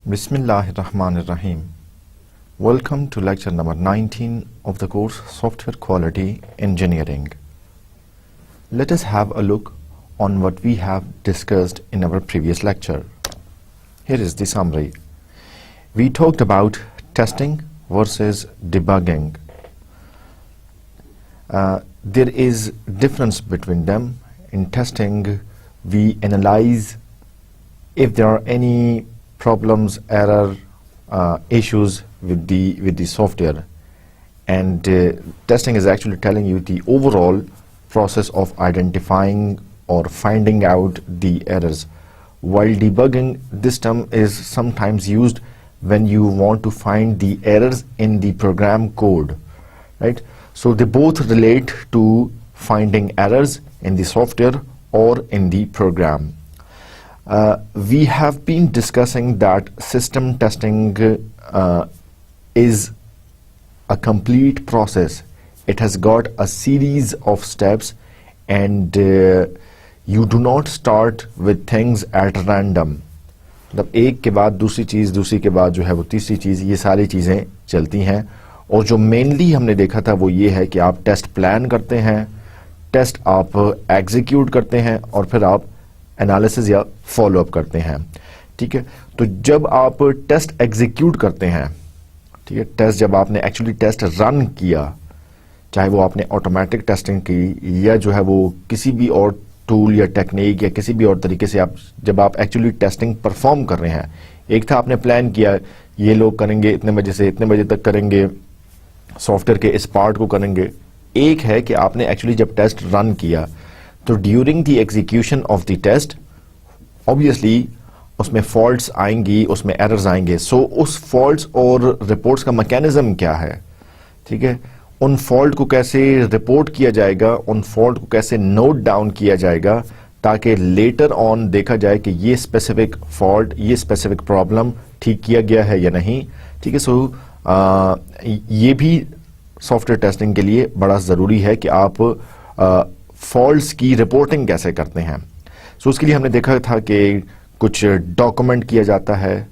Bismillahirrahmanirrahim. Welcome to lecture number 19 of the course Software Quality Engineering. Let us have a look on what we have discussed in our previous lecture. Here is the summary. We talked about testing versus debugging. There is difference between them. In testing, we analyze if there are any problems, error, issues with the software, and testing is actually telling you the overall process of identifying or finding out the errors, while debugging, this term is sometimes used when you want to find the errors in the program code, right? So they both relate to finding errors in the software or in the program. We have been discussing that system testing is a complete process. It has got a series of steps, and you do not start with things at random. मतलब एक के बाद दूसरी चीज़, दूसरी के बाद जो है वो तीसरी चीज़, ये सारी चीज़ें चलती हैं. और जो मेनली हमने देखा था वो ये है कि आप टेस्ट प्लान करते हैं, टेस्ट आप एग्जीक्यूट करते हैं, और फिर आप एनालिसिस या फॉलो अप करते हैं. ठीक है, तो जब आप टेस्ट एग्जीक्यूट करते हैं, ठीक है, टेस्ट जब आपने एक्चुअली टेस्ट रन किया, चाहे वो आपने ऑटोमेटिक टेस्टिंग की या जो है वो किसी भी और टूल या टेक्निक या किसी भी और तरीके से आप जब आप एक्चुअली टेस्टिंग परफॉर्म कर रहे हैं. एक था आपने प्लान किया, ये लोग करेंगे इतने बजे से इतने बजे तक करेंगे, सॉफ्टवेयर के इस पार्ट को करेंगे. एक है कि आपने एक्चुअली जब टेस्ट रन किया तो during the execution of the test obviously उसमें फॉल्ट्स आएंगी, उसमें एरर्स आएंगे. सो उस फॉल्ट्स और रिपोर्ट्स का मैकेनिज्म क्या है, ठीक है, उन फॉल्ट को कैसे रिपोर्ट किया जाएगा, उन फॉल्ट को कैसे नोट डाउन किया जाएगा, ताकि लेटर ऑन देखा जाए कि ये स्पेसिफिक फॉल्ट, ये स्पेसिफिक प्रॉब्लम ठीक किया गया है या नहीं. ठीक है, सो ये भी सॉफ्टवेयर टेस्टिंग के लिए बड़ा ज़रूरी है कि आप फॉल्ट्स की रिपोर्टिंग कैसे करते हैं. सो उसके लिए हमने देखा था कि कुछ डॉक्यूमेंट किया जाता है,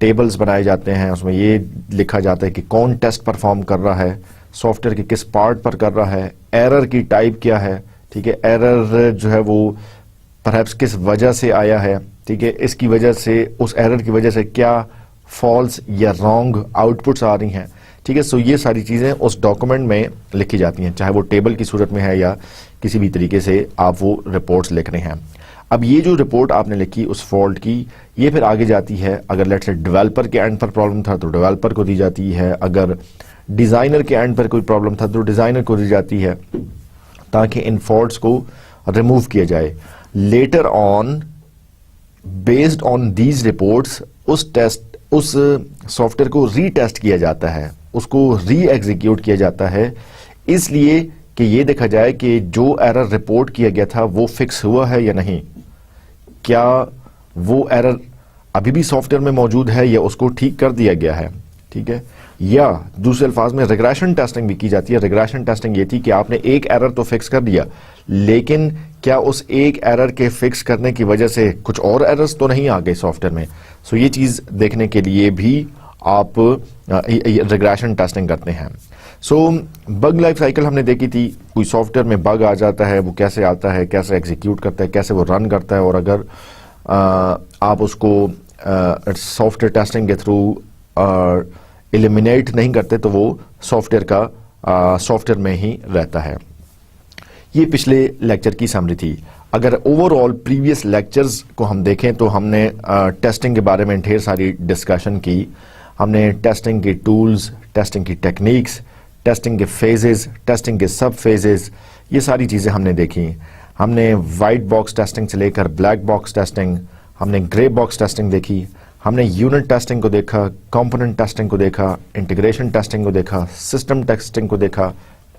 टेबल्स बनाए जाते हैं, उसमें ये लिखा जाता है कि कौन टेस्ट परफॉर्म कर रहा है, सॉफ्टवेयर के किस पार्ट पर कर रहा है, एरर की टाइप क्या है, ठीक है, एरर जो है वो परहैप्स किस वजह से आया है, ठीक है, इसकी वजह से, उस एरर की वजह से क्या फॉल्स या रॉन्ग आउटपुट्स आ रही हैं. ठीक है, सो ये सारी चीज़ें उस डॉक्यूमेंट में लिखी जाती हैं, चाहे वो टेबल की सूरत में है या किसी भी तरीके से आप वो रिपोर्ट्स लिख रहे हैं. अब ये जो रिपोर्ट आपने लिखी उस फॉल्ट की, ये फिर आगे जाती है, अगर लेट्स से डेवलपर के एंड पर प्रॉब्लम था तो डेवलपर को दी जाती है, अगर डिज़ाइनर के एंड पर कोई प्रॉब्लम था तो डिज़ाइनर को दी जाती है, ताकि इन फॉल्ट्स को रिमूव किया जाए. Later on based on these reports उस सॉफ्टवेयर को रीटेस्ट किया जाता है, उसको री एग्जीक्यूट किया जाता है, इसलिए कि ये देखा जाए कि जो एरर रिपोर्ट किया गया था वो फिक्स हुआ है या नहीं, क्या वो एरर अभी भी सॉफ्टवेयर में मौजूद है या उसको ठीक कर दिया गया है. ठीक है, या दूसरे अल्फाज में रिग्रेशन टेस्टिंग भी की जाती है. रिग्रेशन टेस्टिंग ये थी कि आपने एक एरर तो फिक्स कर दिया, लेकिन क्या उस एक एरर के फिक्स करने की वजह से कुछ और एरर्स तो नहीं आ गए सॉफ्टवेयर में. सो ये चीज़ देखने के लिए भी आप रिग्रेशन टेस्टिंग करते हैं. सो बग लाइफ साइकिल हमने देखी थी, कोई सॉफ्टवेयर में बग आ जाता है, वो कैसे आता है, कैसे एग्जीक्यूट करता है, कैसे वो रन करता है, और अगर आप उसको सॉफ्टवेयर टेस्टिंग के थ्रू एलिमिनेट नहीं करते तो वो सॉफ्टवेयर में ही रहता है. ये पिछले लेक्चर की समरी थी. अगर ओवरऑल प्रीवियस लेक्चर्स को हम देखें तो हमने टेस्टिंग के बारे में ढेर सारी डिस्कशन की. हमने टेस्टिंग के टूल्स, टेस्टिंग की टेक्निक्स, टेस्टिंग के फेजेस, टेस्टिंग के सब फेजेस, ये सारी चीज़ें हमने देखी. हमने वाइट बॉक्स टेस्टिंग से लेकर ब्लैक बॉक्स टेस्टिंग, हमने ग्रे बॉक्स टेस्टिंग देखी, हमने यूनिट टेस्टिंग को देखा, कंपोनेंट टेस्टिंग को देखा, इंटीग्रेशन टेस्टिंग को देखा, सिस्टम टेस्टिंग को देखा,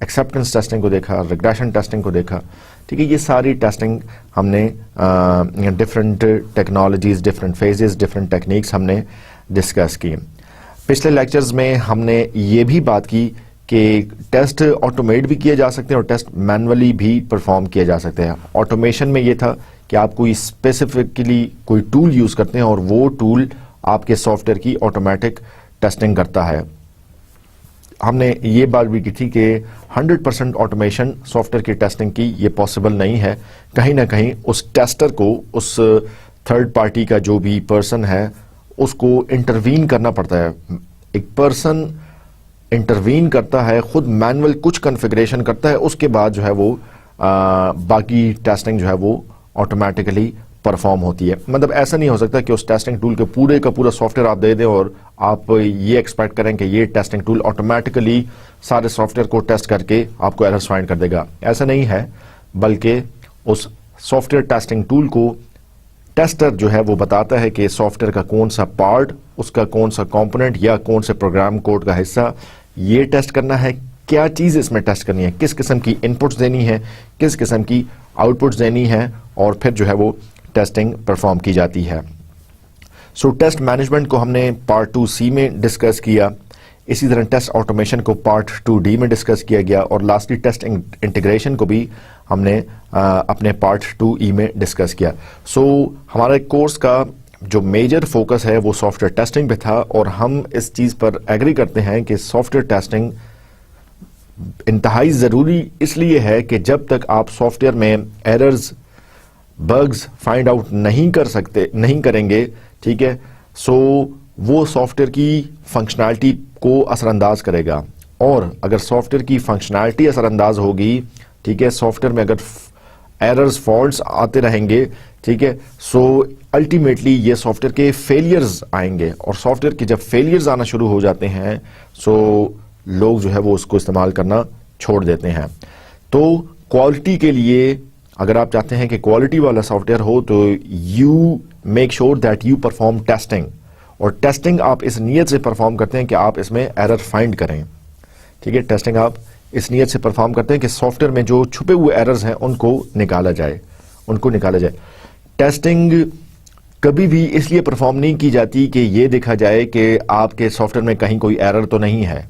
एक्सेप्टेंस टेस्टिंग को देखा, रिग्रेशन टेस्टिंग को देखा. ठीक है, ये सारी टेस्टिंग हमने different technologies, different phases, different techniques हमने डिस्कस की. पिछले लेक्चर्स में हमने ये भी बात की कि टेस्ट ऑटोमेट भी किए जा सकते हैं और टेस्ट मैनुअली भी परफॉर्म किए जा सकते हैं. ऑटोमेशन में ये था कि आप कोई स्पेसिफिकली कोई टूल यूज़ करते हैं और वो टूल आपके सॉफ्टवेयर की ऑटोमेटिक टेस्टिंग करता है। हमने ये बात भी की थी कि 100% ऑटोमेशन सॉफ्टवेयर की टेस्टिंग की ये पॉसिबल नहीं है। कहीं ना कहीं उस टेस्टर को, उस थर्ड पार्टी का जो भी पर्सन है, उसको इंटरवीन करना पड़ता है। एक पर्सन इंटरवीन करता है, खुद मैनुअल कुछ कॉन्फ़िगरेशन करता है, उसके बाद जो है वो बाकी टेस्टिंग जो है वो ऑटोमेटिकली परफॉर्म होती है। मतलब ऐसा नहीं हो सकता कि उस टेस्टिंग टूल के पूरे का पूरा सॉफ्टवेयर आप दे दें और आप ये एक्सपेक्ट करें कि ये टेस्टिंग टूल ऑटोमेटिकली सारे सॉफ्टवेयर को टेस्ट करके आपको एरर्स फाइंड कर देगा। ऐसा नहीं है, बल्कि उस सॉफ्टवेयर टेस्टिंग टूल को टेस्टर जो है वो बताता है कि सॉफ्टवेयर का कौन सा पार्ट, उसका कौन सा कंपोनेंट या कौन से प्रोग्राम कोड का हिस्सा ये टेस्ट करना है, क्या चीज़ इसमें टेस्ट करनी है, किस किस्म की इनपुट्स देनी है, किस किस्म की आउटपुट्स देनी है, और फिर जो है वो टेस्टिंग परफॉर्म की जाती है। सो टेस्ट मैनेजमेंट को हमने पार्ट 2C में डिस्कस किया। इसी तरह टेस्ट ऑटोमेशन को पार्ट 2D में डिस्कस किया गया, और लास्टली टेस्ट इंटीग्रेशन को भी हमने अपने पार्ट 2E में डिस्कस किया। सो हमारे कोर्स का जो मेजर फोकस है वो सॉफ्टवेयर टेस्टिंग पे था, और हम इस चीज़ पर एग्री करते हैं कि सॉफ्टवेयर टेस्टिंग इंतहाई ज़रूरी इसलिए है कि जब तक आप सॉफ्टवेयर में एरर्स, बग्स फाइंड आउट नहीं करेंगे, ठीक है, सो वो सॉफ्टवेयर की फंक्शनैलिटी को असरअंदाज करेगा। और अगर सॉफ्टवेयर की फंक्शनैलिटी असरअंदाज होगी, ठीक है, सॉफ्टवेयर में अगर एरर्स, फॉल्ट्स आते रहेंगे, ठीक है, सो अल्टीमेटली ये सॉफ्टवेयर के फेलियर्स आएंगे, और सॉफ्टवेयर के जब फेलियर्स आना शुरू हो जाते हैं, सो लोग जो है वो उसको इस्तेमाल करना छोड़ देते हैं। तो क्वालिटी के लिए अगर आप चाहते हैं कि क्वालिटी वाला सॉफ्टवेयर हो, तो you make sure that you perform testing, और टेस्टिंग आप इस नीयत से परफॉर्म करते हैं कि आप इसमें एरर फाइंड करें, ठीक है। टेस्टिंग आप इस नीयत से परफॉर्म करते हैं कि सॉफ्टवेयर में जो छुपे हुए एरर्स हैं उनको निकाला जाए। टेस्टिंग कभी भी इसलिए परफॉर्म नहीं की जाती कि ये देखा जाए कि आपके सॉफ्टवेयर में कहीं कोई एरर तो नहीं है।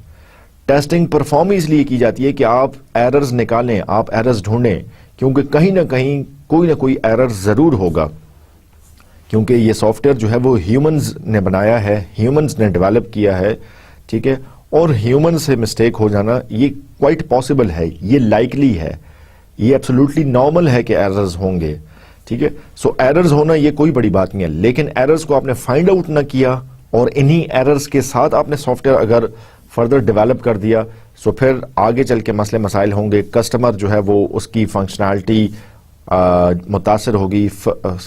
टेस्टिंग परफॉर्म इसलिए की जाती है कि आप एरर्स निकालें, आप एरर्स ढूंढें, क्योंकि कहीं ना कहीं कोई ना कोई एरर ज़रूर होगा, क्योंकि ये सॉफ्टवेयर जो है वो ह्यूमंस ने बनाया है, ह्यूमंस ने डेवलप किया है, ठीक है, और ह्यूमन से मिस्टेक हो जाना ये क्वाइट पॉसिबल है, ये लाइकली है, ये एब्सोल्युटली नॉर्मल है कि एरर्स होंगे, ठीक है। सो एरर्स होना ये कोई बड़ी बात नहीं है, लेकिन एरर्स को आपने फाइंड आउट ना किया और इन्हीं एरर्स के साथ आपने सॉफ्टवेयर अगर फर्दर डेवलप कर दिया, सो फिर आगे चल के मसले मसाइल होंगे। कस्टमर जो है वो उसकी फंक्शनैलिटी मुतासर होगी,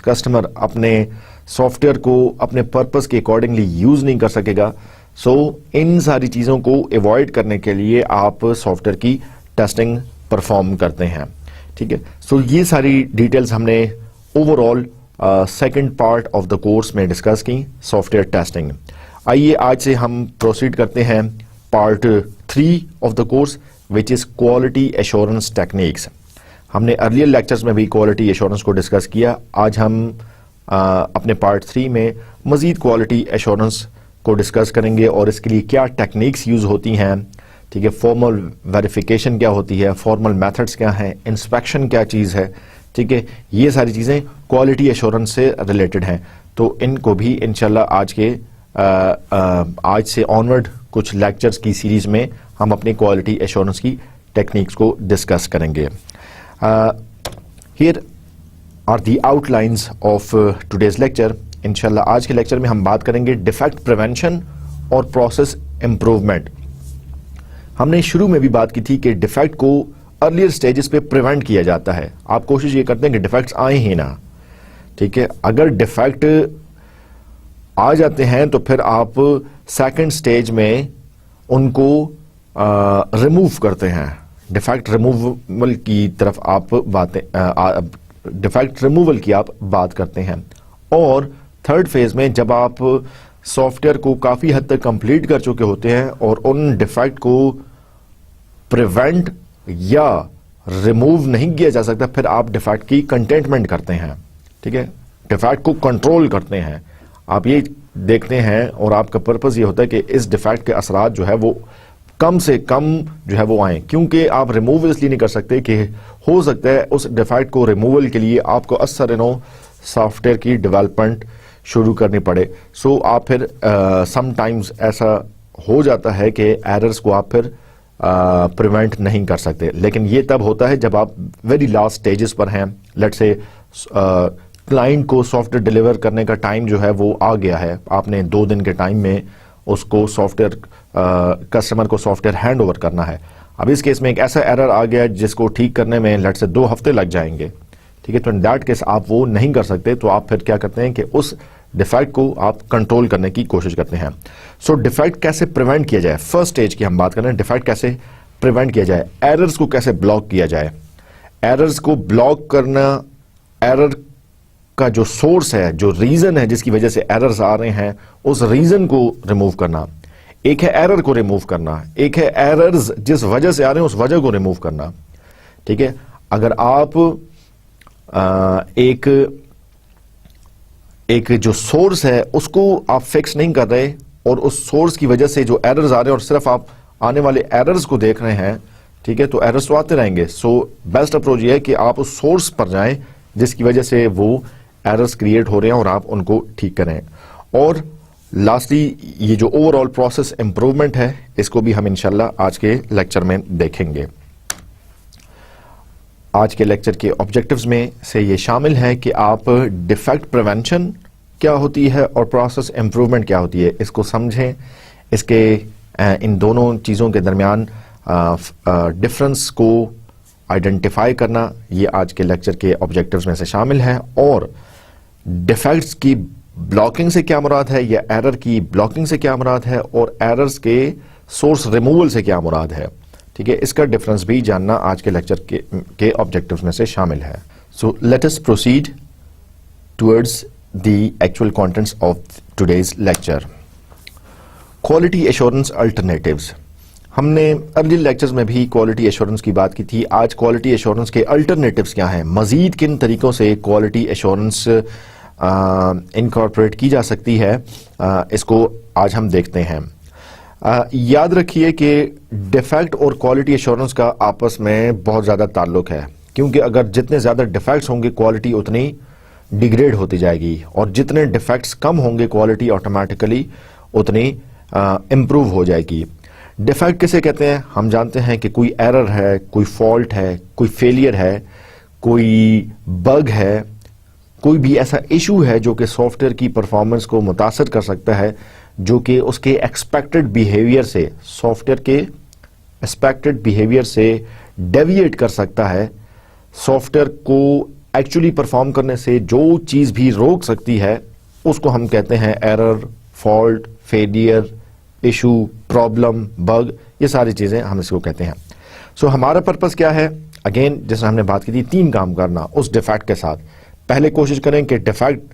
कस्टमर अपने सॉफ्टवेयर को अपने पर्पस के अकॉर्डिंगली यूज़ नहीं कर सकेगा। सो इन सारी चीज़ों को अवॉइड करने के लिए आप सॉफ्टवेयर की टेस्टिंग परफॉर्म करते हैं, ठीक है। सो ये सारी डिटेल्स हमने overall second part of the course में डिस्कस की, सॉफ्टवेयर टेस्टिंग। आइए आज से हम प्रोसीड करते हैं part 3 of the course, which is quality assurance techniques. हमने अर्लियर लेक्चर्स में भी क्वालिटी एश्योरेंस को डिस्कस किया। आज हम अपने पार्ट 3 में मज़ीद क्वालिटी एश्योरेंस को डिस्कस करेंगे और इसके लिए क्या टेक्निक्स यूज़ होती हैं, ठीक है, फॉर्मल वेरिफिकेशन क्या होती है, फॉर्मल मेथड्स क्या हैं, इंस्पेक्शन क्या चीज़ है, ठीक है। ये सारी चीज़ें क्वालिटी एश्योरेंस से रिलेटेड हैं, तो इनको भी इंशाल्लाह आज से ऑनवर्ड कुछ लेक्चर्स की सीरीज़ में हम अपनी क्वालिटी एश्योरेंस की टेक्निक्स को डिस्कस करेंगे। Here are the outlines of today's lecture. इंशाल्लाह आज के लेक्चर में हम बात करेंगे डिफेक्ट प्रिवेंशन और प्रोसेस इम्प्रूवमेंट। हमने शुरू में भी बात की थी कि डिफेक्ट को अर्लियर स्टेजेस पे प्रिवेंट किया जाता है। आप कोशिश ये करते हैं कि डिफेक्ट्स आए ही ना, ठीक है। अगर डिफेक्ट आ जाते हैं तो फिर आप सेकंड स्टेज में उनको रिमूव करते हैं, डिफेक्ट रिमूवल की तरफ आप डिफेक्ट रिमूवल की आप बात करते हैं। और थर्ड फेज में जब आप सॉफ्टवेयर को काफ़ी हद तक कंप्लीट कर चुके होते हैं और उन डिफेक्ट को प्रिवेंट या रिमूव नहीं किया जा सकता, फिर आप डिफेक्ट की कंटेनमेंट करते हैं, ठीक है, डिफेक्ट को कंट्रोल करते हैं। आप ये देखते हैं और आपका पर्पस ये होता है कि इस डिफेक्ट के असरात जो है वो कम से कम जो है वो आए, क्योंकि आप रिमूव इसलिए नहीं कर सकते कि हो सकता है उस डिफेक्ट को रिमूवल के लिए आपको असर सॉफ्टवेयर की डेवलपमेंट शुरू करनी पड़े। सो आप फिर समटाइम्स ऐसा हो जाता है कि एरर्स को आप फिर प्रिवेंट नहीं कर सकते, लेकिन ये तब होता है जब आप वेरी लास्ट स्टेजेस पर हैं। लेट्स से क्लाइंट को सॉफ्टवेयर डिलीवर करने का टाइम जो है वो आ गया है, आपने 2 दिन के टाइम में उसको सॉफ्टवेयर कस्टमर को सॉफ्टवेयर हैंड ओवर करना है। अब इस केस में एक ऐसा एरर आ गया जिसको ठीक करने में लेट्स से 2 हफ्ते लग जाएंगे, ठीक है। तो इन दैट केस आप वो नहीं कर सकते, तो आप फिर क्या करते हैं कि उस डिफेक्ट को आप कंट्रोल करने की कोशिश करते हैं। सो डिफेक्ट कैसे प्रिवेंट किया जाए, फर्स्ट स्टेज की हम बात कर रहे हैं। डिफेक्ट कैसे प्रिवेंट किया जाए, एरर्स को कैसे ब्लॉक किया जाए। एरर्स को ब्लॉक करना, एरर का जो सोर्स है, जो रीजन है जिसकी वजह से एरर्स आ रहे हैं, उस रीजन को रिमूव करना। एक है एरर को रिमूव करना, एक है एरर्स जिस वजह से आ रहे हैं उस वजह को रिमूव करना, ठीक है। अगर आप एक जो सोर्स है उसको आप फिक्स नहीं कर रहे और उस सोर्स की वजह से जो एरर्स आ रहे हैं और सिर्फ आप आने वाले एरर्स को देख रहे हैं, ठीक है, तो एरर्स तो आते रहेंगे। सो बेस्ट अप्रोच ये है कि आप उस सोर्स पर जाएं जिसकी वजह से वो एरर्स क्रिएट हो रहे हैं और आप उनको ठीक करें। और लास्टली ये जो ओवरऑल प्रोसेस इंप्रूवमेंट है, इसको भी हम इंशाल्लाह आज के लेक्चर में देखेंगे। आज के लेक्चर के ऑब्जेक्टिव्स में से ये शामिल है कि आप डिफेक्ट प्रिवेंशन क्या होती है और प्रोसेस इंप्रूवमेंट क्या होती है, इसको समझें। इसके इन दोनों चीज़ों के दरमियान डिफरेंस को आइडेंटिफाई करना, ये आज के लेक्चर के ऑब्जेक्टिव्स में से शामिल है। और डिफेक्ट्स की ब्लॉकिंग से क्या मुराद है या एरर की ब्लॉकिंग से क्या मुराद है और एरर्स के सोर्स रिमूवल से क्या मुराद है, ठीक है, इसका डिफरेंस भी जानना आज के लेक्चर के ऑब्जेक्टिव्स में से शामिल है। So let us proceed towards the actual contents of today's lecture. Quality assurance alternatives. हमने अर्ली लेक्चर्स में भी क्वालिटी एश्योरेंस की बात की थी। आज क्वालिटी एश्योरेंस के अल्टरनेटिव्स क्या हैं, मजीद किन तरीकों से क्वालिटी एश्योरेंस इनकॉर्पोरेट की जा सकती है, इसको आज हम देखते हैं। याद रखिए कि डिफेक्ट और क्वालिटी एश्योरेंस का आपस में बहुत ज़्यादा ताल्लुक है, क्योंकि अगर जितने ज़्यादा डिफेक्ट्स होंगे क्वालिटी उतनी डिग्रेड होती जाएगी और जितने डिफेक्ट्स कम होंगे क्वालिटी ऑटोमेटिकली उतनी इम्प्रूव हो जाएगी। डिफेक्ट किसे कहते हैं, हम जानते हैं कि कोई एरर है, कोई फॉल्ट है, कोई फेलियर है, कोई बग है, कोई भी ऐसा इशू है जो कि सॉफ्टवेयर की परफॉर्मेंस को मुतासर कर सकता है, जो कि उसके एक्सपेक्टेड बिहेवियर से, सॉफ्टवेयर के एक्सपेक्टेड बिहेवियर से डेविएट कर सकता है। सॉफ्टवेयर को एक्चुअली परफॉर्म करने से जो चीज़ भी रोक सकती है उसको हम कहते हैं error, fault, failure, issue, problem, bug, ये सारी चीज़ें हम इसको कहते हैं। सो हमारा पर्पस क्या है, अगेन जैसे हमने बात की थी, 3 काम करना उस डिफेक्ट के साथ। पहले कोशिश करें कि डिफेक्ट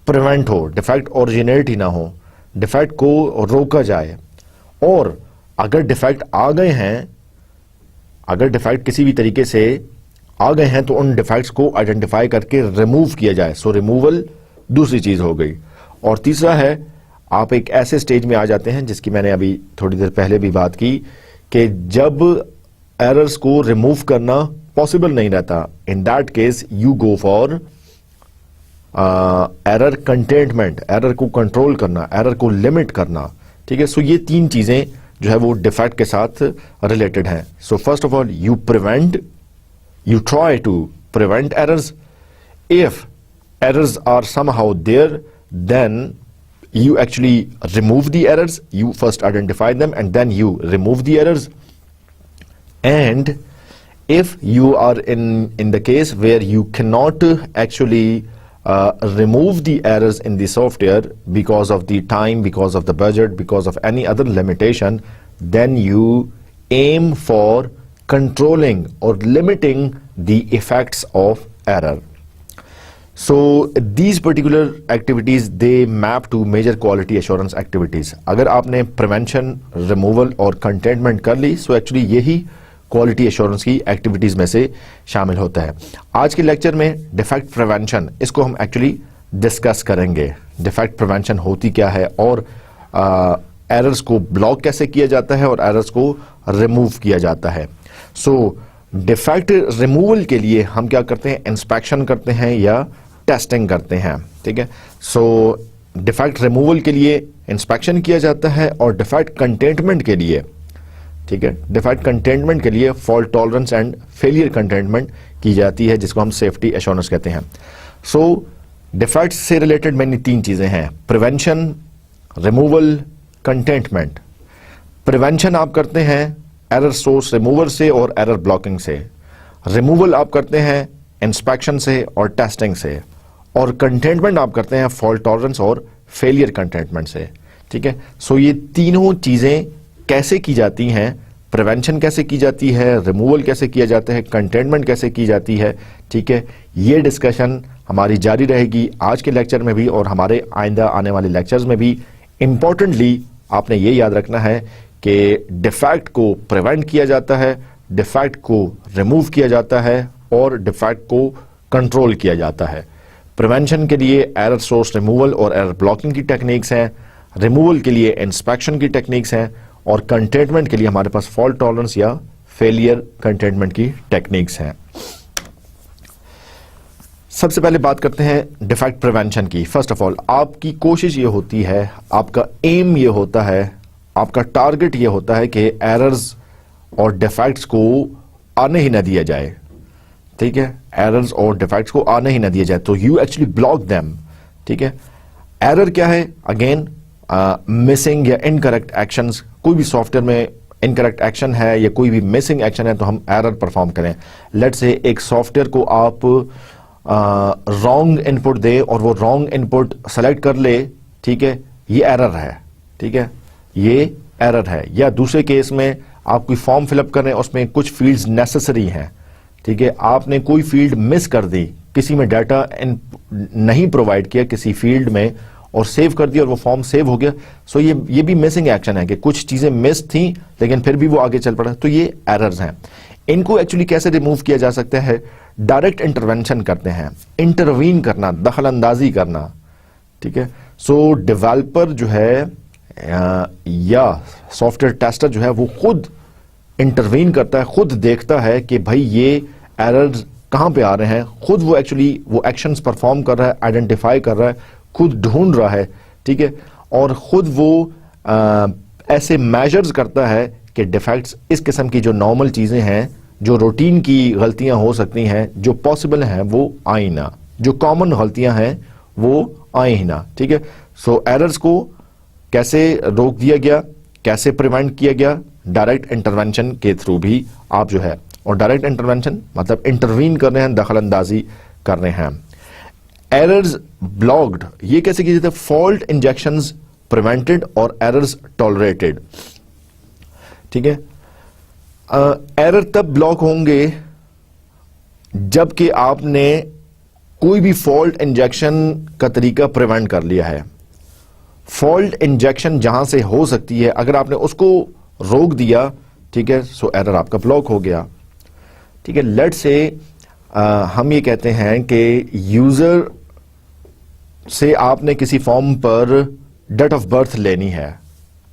प्रिवेंट हो, डिफेक्ट ओरिजिनेट ही ना हो, डिफेक्ट को रोका जाए। और अगर डिफेक्ट आ गए हैं, अगर डिफेक्ट किसी भी तरीके से आ गए हैं तो उन डिफेक्ट्स को आइडेंटिफाई करके रिमूव किया जाए। सो रिमूवल दूसरी चीज हो गई। और तीसरा है, आप एक ऐसे स्टेज में आ जाते हैं जिसकी मैंने अभी थोड़ी देर पहले भी बात की कि जब एरर्स को रिमूव करना पॉसिबल नहीं रहता, in that case you go for error containment, error को कंट्रोल करना, एरर को लिमिट करना, ठीक है। सो ये 3 चीजें जो है वो डिफेक्ट के साथ रिलेटेड हैं। So first of all you try to prevent errors. If errors are somehow there, then you actually remove the errors. You first identify them and then you remove the errors. And if you are in the case where you cannot actually remove the errors in the software because of the time, because of the budget, because of any other limitation, then you aim for controlling or limiting the effects of error. So these particular activities, they map to major quality assurance activities. अगर आपने prevention, removal और containment कर ली, so actually यही quality assurance की activities में से शामिल होता है। आज के लेक्चर में defect prevention, इसको हम actually discuss करेंगे। defect prevention होती क्या है और errors को block कैसे किया जाता है और errors को remove किया जाता है। सो डिफेक्ट रिमूवल के लिए हम क्या करते हैं, इंस्पेक्शन करते हैं या टेस्टिंग करते हैं, ठीक है। सो डिफेक्ट रिमूवल के लिए इंस्पेक्शन किया जाता है और डिफेक्ट कंटेनमेंट के लिए, ठीक है, डिफेक्ट कंटेनमेंट के लिए fault tolerance and failure containment की जाती है, जिसको हम सेफ्टी एश्योरेंस कहते हैं। सो डिफेक्ट से रिलेटेड मैंने 3 चीजें हैं, प्रिवेंशन, रिमूवल, कंटेनमेंट। प्रिवेंशन आप करते हैं एरर सोर्स रिमूवर से और एरर ब्लॉकिंग से, रिमूवल आप करते हैं इंस्पेक्शन से और टेस्टिंग से, और कंटेनमेंट आप करते हैं फॉल्ट टॉलरेंस और फेलियर कंटेनमेंट से, ठीक है। सो ये तीनों चीजें कैसे की जाती हैं, प्रिवेंशन कैसे की जाती है, रिमूवल कैसे किया जाता है, कंटेनमेंट कैसे की जाती है, ठीक है, ये डिस्कशन हमारी जारी रहेगी आज के लेक्चर में भी और हमारे आइंदा आने वाले लेक्चर्स में भी। इंपॉर्टेंटली आपने ये याद रखना है कि डिफेक्ट को प्रिवेंट किया जाता है, डिफेक्ट को रिमूव किया जाता है और डिफेक्ट को कंट्रोल किया जाता है। प्रिवेंशन के लिए एरर सोर्स रिमूवल और एरर ब्लॉकिंग की टेक्निक्स हैं, रिमूवल के लिए इंस्पेक्शन की टेक्निक्स हैं, और कंटेनमेंट के लिए हमारे पास फॉल्ट टॉलरेंस या फेलियर कंटेनमेंट की टेक्निक्स हैं। सबसे पहले बात करते हैं डिफेक्ट प्रिवेंशन की। फर्स्ट ऑफ ऑल आपकी कोशिश ये होती है, आपका एम ये होता है, आपका टारगेट ये होता है कि एरर्स और डिफेक्ट्स को आने ही ना दिया जाए, ठीक है, एरर्स और डिफेक्ट्स को आने ही ना दिया जाए, तो यू एक्चुअली ब्लॉक देम, ठीक है। एरर क्या है? अगेन मिसिंग या इनकरेक्ट एक्शंस। कोई भी सॉफ्टवेयर में इनकरेक्ट एक्शन है या कोई भी मिसिंग एक्शन है तो हम एरर परफॉर्म करें। लेट से एक सॉफ्टवेयर को आप रॉन्ग इनपुट दे और वो रॉन्ग इनपुट सेलेक्ट कर ले, ठीक है, ये एरर है, ठीक है, ये एरर है। या दूसरे केस में आप कोई फॉर्म फिलअप कर रहे हैं, उसमें कुछ फील्ड्स नेसेसरी हैं, ठीक है, आपने कोई फील्ड मिस कर दी, किसी में डाटा नहीं प्रोवाइड किया किसी फील्ड में और सेव कर दिया और वो फॉर्म सेव हो गया। सो ये भी मिसिंग एक्शन है कि कुछ चीजें मिस थी लेकिन फिर भी वो आगे चल पड़ा, तो ये एरर्स हैं। इनको एक्चुअली कैसे रिमूव किया जा सकता है? डायरेक्ट इंटरवेंशन करते हैं, इंटरवीन करना, दखल अंदाजी करना, ठीक है। सो डेवलपर जो है या सॉफ्टवेयर टेस्टर जो है वो खुद इंटरवीन करता है, खुद देखता है कि भाई ये एरर्स कहां पे आ रहे हैं, खुद वो एक्चुअली वो एक्शंस परफॉर्म कर रहा है, आइडेंटिफाई कर रहा है, खुद ढूंढ रहा है, ठीक है, और खुद वो ऐसे मेजर्स करता है कि डिफेक्ट्स इस किस्म की जो नॉर्मल चीजें हैं, जो रूटीन की गलतियां हो सकती हैं, जो पॉसिबल हैं वो आए ना, जो कॉमन गलतियां हैं वो आए ही ना, ठीक है। सो एरर्स को कैसे रोक दिया गया, कैसे प्रिवेंट किया गया? डायरेक्ट इंटरवेंशन के थ्रू भी आप जो है, और डायरेक्ट इंटरवेंशन मतलब इंटरवीन कर रहे हैं, दखल अंदाजी कर रहे हैं। एरर्स ब्लॉक्ड, ये कैसे किए जाते हैं? फॉल्ट इंजेक्शंस प्रिवेंटेड और एरर्स टॉलरेटेड, ठीक है। एरर तब ब्लॉक होंगे जबकि आपने कोई भी फॉल्ट इंजेक्शन का तरीका प्रिवेंट कर लिया है। फॉल्ट इंजेक्शन जहां से हो सकती है, अगर आपने उसको रोक दिया, ठीक है, सो एरर आपका ब्लॉक हो गया, ठीक है। लेट से हम ये कहते हैं कि यूजर से आपने किसी फॉर्म पर डेट ऑफ बर्थ लेनी है,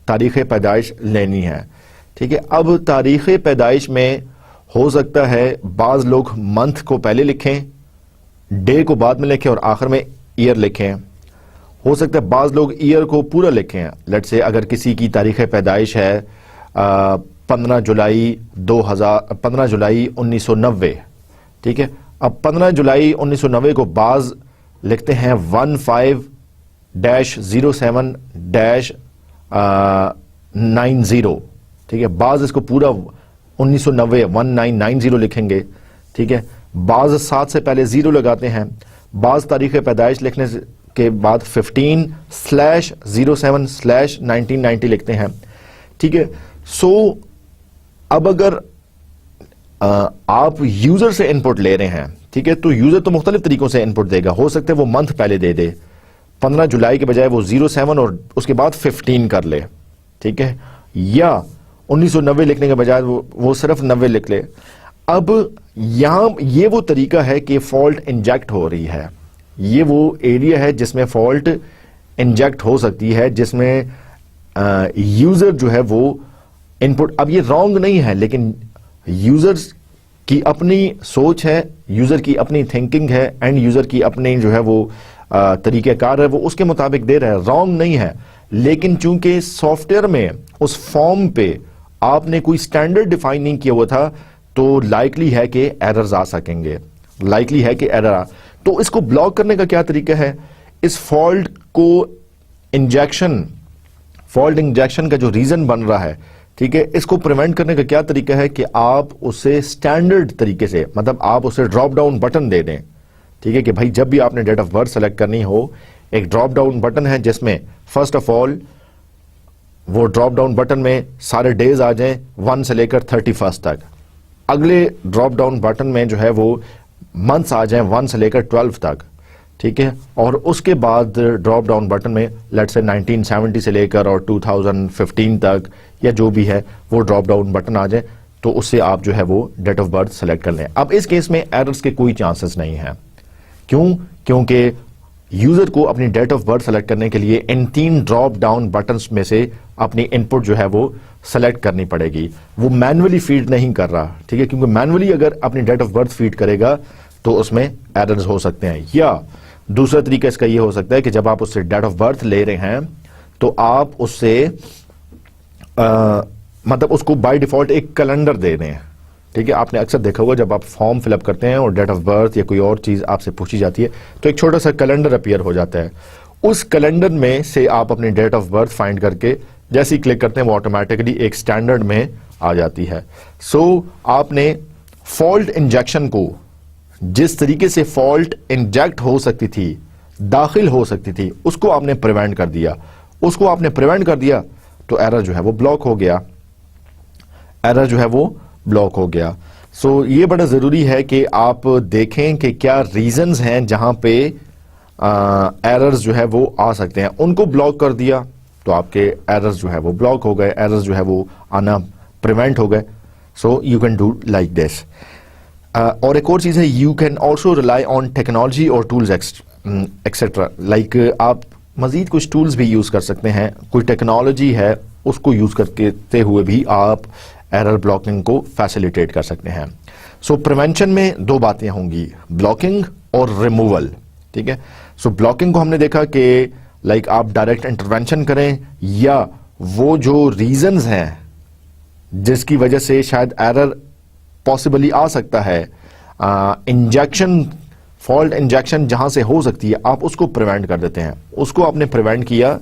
तारीख पैदाइश लेनी है, ठीक है। अब तारीख पैदाइश में हो सकता है बाज लोग मंथ को पहले लिखें, डे को बाद में लिखें और आखिर में ईयर लिखें। हो सकता है बाज लोग ईयर को पूरा लिखें। लेट से अगर किसी की तारीख पैदाइश है 15 जुलाई 1990, ठीक है। अब 15 जुलाई 1990 को बाज लिखते हैं 15-07-90, ठीक है। बाज इसको पूरा 1990 लिखेंगे, ठीक है। बाज 7 से पहले 0 लगाते हैं। बाज तारीख पैदाइश लिखने के बाद 15/07/1990 लिखते हैं, ठीक है। सो अब अगर आप यूजर से इनपुट ले रहे हैं, ठीक है, तो यूजर तो मुख्तलिफ तरीकों से इनपुट देगा। हो सकता है वो मंथ पहले दे दे, 15 जुलाई के बजाय वो 07 और उसके बाद 15 कर ले, ठीक है, या 1990 लिखने के बजाय वो सिर्फ 90 लिख ले। अब यहां ये वो तरीका है कि फॉल्ट इंजेक्ट हो रही है, ये वो एरिया है जिसमें फॉल्ट इंजेक्ट हो सकती है, जिसमें यूजर जो है वो इनपुट, अब ये रॉन्ग नहीं है लेकिन यूजर्स की अपनी सोच है, यूजर की अपनी थिंकिंग है, एंड यूजर की अपनी जो है वो तरीक़ेकार है, वो उसके मुताबिक दे रहा है, रॉन्ग नहीं है। लेकिन चूंकि सॉफ्टवेयर में उस फॉर्म पे आपने कोई स्टैंडर्ड डिफाइन नहीं किया हुआ था, तो लाइकली है कि एरर्स आ सकेंगे, लाइकली है कि एरर आ। तो इसको ब्लॉक करने का क्या तरीका है? इस फॉल्ट को फॉल्ट इंजेक्शन का जो रीजन बन रहा है, ठीक है, इसको प्रिवेंट करने का क्या तरीका है कि आप उसे स्टैंडर्ड तरीके से, मतलब आप उसे ड्रॉप डाउन बटन दे दें। ठीक है कि भाई जब भी आपने डेट ऑफ बर्थ सेलेक्ट करनी हो, एक ड्रॉप डाउन बटन है जिसमें फर्स्ट ऑफ ऑल वो ड्रॉप डाउन बटन में सारे डेज आ जाएं 1 से लेकर 31 तक। अगले ड्रॉप डाउन बटन में जो है वो मंथ्स आ जाएं 1 से लेकर 12 तक। ठीक है, और उसके बाद ड्रॉप डाउन बटन में लेट्स से 1970 से लेकर और 2015 तक या जो भी है वो ड्रॉप डाउन बटन आ जाए, तो उससे आप जो है वो डेट ऑफ बर्थ सेलेक्ट कर लें। अब इस केस में एरर्स के कोई चांसेस नहीं है। क्यों? क्योंकि यूजर को अपनी डेट ऑफ बर्थ सेलेक्ट करने के लिए इन 3 ड्रॉप डाउन बटन्स में से अपनी इनपुट जो है वो सेलेक्ट करनी पड़ेगी। वो मैनुअली फीड नहीं कर रहा, ठीक है, क्योंकि मैनुअली अगर अपनी डेट ऑफ बर्थ फीड करेगा तो उसमें एरर्स हो सकते हैं। या दूसरा तरीका इसका ये हो सकता है कि जब आप उससे डेट ऑफ बर्थ ले रहे हैं तो आप उससे मतलब उसको बाय डिफॉल्ट एक कैलेंडर दे दें। ठीक है, आपने अक्सर देखा होगा जब आप फॉर्म फिलअप करते हैं और डेट ऑफ बर्थ या कोई और चीज आपसे पूछी जाती है तो एक छोटा सा कैलेंडर अपीयर हो जाता है। उस कैलेंडर में से आप अपनी डेट ऑफ बर्थ फाइंड करके जैसे ही क्लिक करते हैं वो ऑटोमेटिकली एक स्टैंडर्ड में आ जाती है। सो आपने फॉल्ट इंजेक्शन को, जिस तरीके से फॉल्ट इंजेक्ट हो सकती थी, दाखिल हो सकती थी, उसको आपने प्रिवेंट कर दिया। उसको आपने प्रिवेंट कर दिया तो एरर जो है वो ब्लॉक हो गया, एरर जो है वो ब्लॉक हो गया। सो ये बड़ा जरूरी है कि आप देखें कि क्या रीजंस हैं जहां पे एरर्स जो है वो आ सकते हैं। उनको ब्लॉक कर दिया तो आपके एरर्स जो है वो ब्लॉक हो गए, एरर्स जो है वो आना प्रिवेंट हो गए। So you can do like this. और एक और चीज है, you can also rely on technology और टूल्स एक्सेट्रा। लाइक आप मजीद कुछ टूल्स भी यूज कर सकते हैं, कोई टेक्नोलॉजी है उसको यूज करते हुए भी आप एरर ब्लॉकिंग को फैसिलिटेट कर सकते हैं। सो प्रिवेंशन में 2 बातें होंगी, ब्लॉकिंग और रिमूवल। ठीक है, सो ब्लॉकिंग को हमने देखा कि लाइक आप डायरेक्ट इंटरवेंशन करें या वो जो रीजंस हैं जिसकी वजह से शायद एरर पॉसिबली आ सकता है, इंजेक्शन, फॉल्ट इंजेक्शन जहां से हो सकती है, आप उसको प्रिवेंट कर देते हैं। उसको आपने प्रिवेंट किया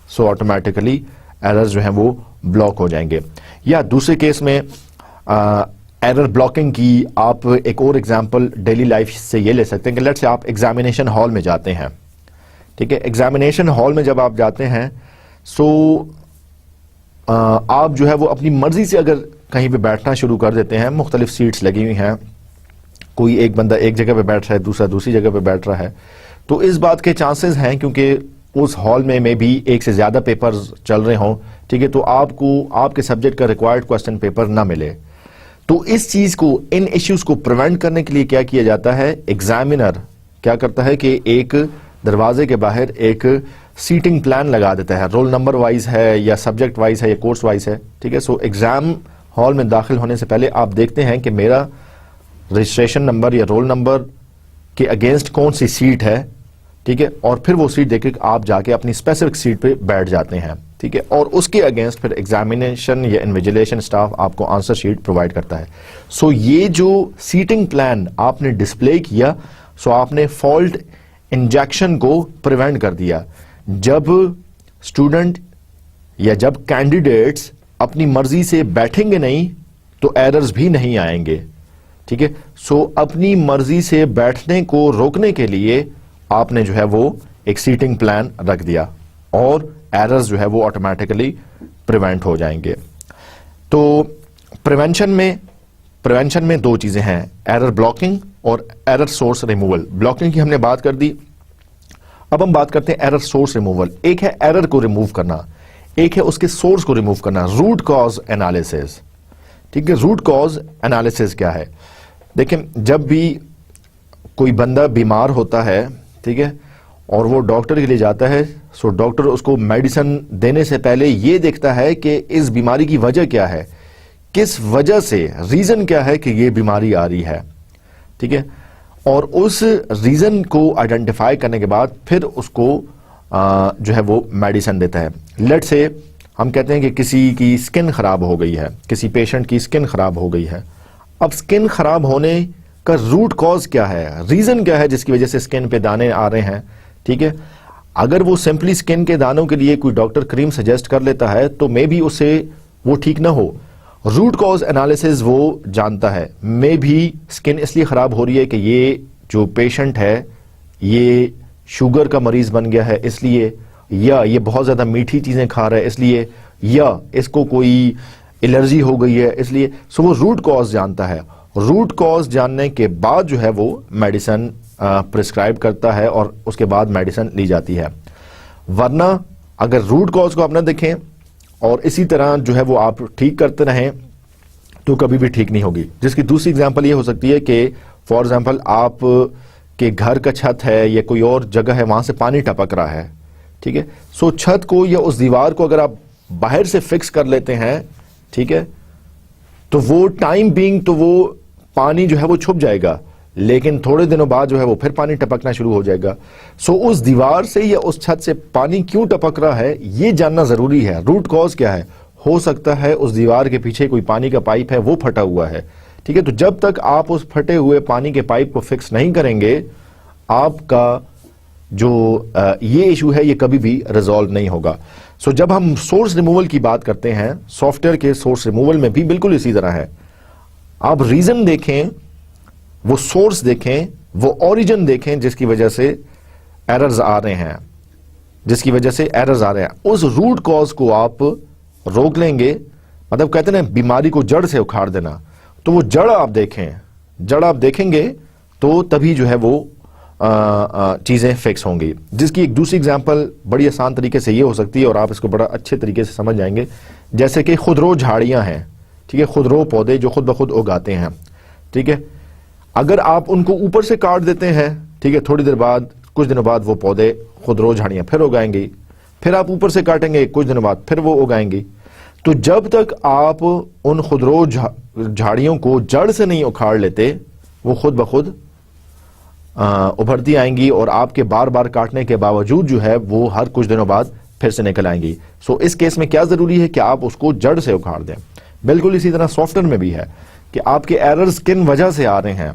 सो ऑटोमेटिकली एरर्स जो हैं वो ब्लॉक हो जाएंगे। या दूसरे केस में एरर ब्लॉकिंग की आप एक और एग्जांपल डेली लाइफ से ये ले सकते हैं कि लेट्स से आप एग्जामिनेशन हॉल में जाते हैं। ठीक है, एग्जामिनेशन हॉल में जब आप जाते हैं सो आप जो है वो अपनी मर्जी से अगर कहीं पे बैठना शुरू कर देते हैं, मुख्तलिफ सीट्स लगी हुई हैं, कोई एक बंदा एक जगह पे बैठ रहा है, दूसरा दूसरी जगह पे बैठ रहा है, तो इस बात के चांसेस हैं क्योंकि उस हॉल में भी एक से ज्यादा पेपर्स चल रहे हों, ठीक है, तो आपको आपके सब्जेक्ट का रिक्वायर्ड क्वेश्चन पेपर ना मिले। तो इस चीज को, इन इश्यूज को प्रिवेंट करने के लिए क्या किया जाता है, एग्जामिनर क्या करता है कि एक दरवाजे के बाहर एक सीटिंग प्लान लगा देता है, रोल नंबर वाइज है या सब्जेक्ट वाइज है या कोर्स वाइज है। ठीक है, सो एग्जाम हॉल में दाखिल होने से पहले आप देखते हैं कि मेरा रजिस्ट्रेशन नंबर या रोल नंबर के अगेंस्ट कौन सी सीट है। ठीक है, और फिर वो सीट देकर आप जाके अपनी स्पेसिफिक सीट पे बैठ जाते हैं। ठीक है, और उसके अगेंस्ट फिर एग्जामिनेशन या इन्विजिलेशन स्टाफ आपको आंसर शीट प्रोवाइड करता है। सो ये जो सीटिंग प्लान आपने डिस्प्ले किया, सो आपने फॉल्ट इंजेक्शन को प्रिवेंट कर दिया। जब स्टूडेंट या जब कैंडिडेट्स अपनी मर्जी से बैठेंगे नहीं तो एरर्स भी नहीं आएंगे। ठीक है, सो अपनी मर्जी से बैठने को रोकने के लिए आपने जो है वो एक सीटिंग प्लान रख दिया और एरर्स जो है वो ऑटोमेटिकली प्रिवेंट हो जाएंगे। तो प्रिवेंशन में 2 चीजें हैं, एरर ब्लॉकिंग और एरर सोर्स रिमूवल। ब्लॉकिंग की हमने बात कर दी, अब हम बात करते हैं एरर सोर्स रिमूवल। एक है एरर को रिमूव करना, एक है उसके सोर्स को रिमूव करना, रूट कॉज एनालिसिस। ठीक है, रूट कॉज एनालिसिस क्या है? देखिए, जब भी कोई बंदा बीमार होता है, ठीक है, और वो डॉक्टर के लिए जाता है, सो डॉक्टर उसको मेडिसिन देने से पहले ये देखता है कि इस बीमारी की वजह क्या है, किस वजह से, रीजन क्या है कि ये बीमारी आ रही है, ठीक है, और उस रीजन को आइडेंटिफाई करने के बाद फिर उसको जो है वो मेडिसिन देता है। लेट से हम कहते हैं कि किसी की स्किन खराब हो गई है, किसी पेशेंट की स्किन खराब हो गई है। अब स्किन खराब होने का रूट कॉज क्या है, रीजन क्या है जिसकी वजह से स्किन पे दाने आ रहे हैं, ठीक है। अगर वो सिंपली स्किन के दानों के लिए कोई डॉक्टर क्रीम सजेस्ट कर लेता है तो मे बी उससे वो ठीक ना हो। रूट कॉज एनालिसिस वो जानता है, मे भी स्किन इसलिए खराब हो रही है कि ये जो पेशेंट है ये शुगर का मरीज बन गया है इसलिए, या ये बहुत ज्यादा मीठी चीजें खा रहा है इसलिए, या इसको कोई एलर्जी हो गई है इसलिए। सो वो रूट कॉज जानता है। रूट कॉज जानने के बाद जो है वो मेडिसिन प्रिस्क्राइब करता है और उसके बाद मेडिसिन ली जाती है। वरना अगर रूट कॉज को आप ना देखें और इसी तरह जो है वो आप ठीक करते रहें तो कभी भी ठीक नहीं होगी। जिसकी दूसरी एग्जांपल ये हो सकती है कि फॉर एग्जांपल आप के घर का छत है या कोई और जगह है, वहां से पानी टपक रहा है, ठीक है। सो छत को या उस दीवार को अगर आप बाहर से फिक्स कर लेते हैं, ठीक है, तो वो टाइम बीइंग तो वो पानी जो है वो छुप जाएगा, लेकिन थोड़े दिनों बाद जो है वो फिर पानी टपकना शुरू हो जाएगा। सो उस दीवार से या उस छत से पानी क्यों टपक रहा है ये जानना जरूरी है। रूट कॉज क्या है, हो सकता है उस दीवार के पीछे कोई पानी का पाइप है वो फटा हुआ है, ठीक है। तो जब तक आप उस फटे हुए पानी के पाइप को फिक्स नहीं करेंगे, आपका जो ये इशू है ये कभी भी रिजॉल्व नहीं होगा। सो जब हम सोर्स रिमूवल की बात करते हैं, सॉफ्टवेयर के सोर्स रिमूवल में भी बिल्कुल इसी तरह है। आप रीजन देखें, वो सोर्स देखें, वो ओरिजिन देखें जिसकी वजह से एरर्स आ रहे हैं, जिसकी वजह से एरर्स आ रहे हैं। उस रूट कॉज को आप रोक लेंगे, मतलब कहते हैं बीमारी को जड़ से उखाड़ देना, तो वो जड़ आप देखें, जड़ आप देखेंगे तो तभी जो है वो चीजें फिक्स होंगी। जिसकी एक दूसरी एग्जांपल बड़ी आसान तरीके से ये हो सकती है और आप इसको बड़ा अच्छे तरीके से समझ जाएंगे। जैसे कि खुदरो झाड़ियां हैं, ठीक है, खुदरो पौधे जो खुद ब खुद उगाते हैं, ठीक है। अगर आप उनको ऊपर से काट देते हैं, ठीक है, थोड़ी देर बाद, कुछ दिनों बाद वो पौधे खुदरो झाड़ियां फिर उगाएंगी, फिर आप ऊपर से काटेंगे, कुछ दिनों बाद फिर वो उगाएंगी। तो जब तक आप उन खुदरो झाड़ियों को जड़ से नहीं उखाड़ लेते, वो खुद ब खुद उभरती आएंगी और आपके बार बार काटने के बावजूद जो है वो हर कुछ दिनों बाद फिर से निकल आएंगी। सो इस केस में क्या जरूरी है कि आप उसको जड़ से उखाड़ दें। बिल्कुल इसी तरह सॉफ्टवेयर में भी है कि आपके एरर्स किन वजह से आ रहे हैं,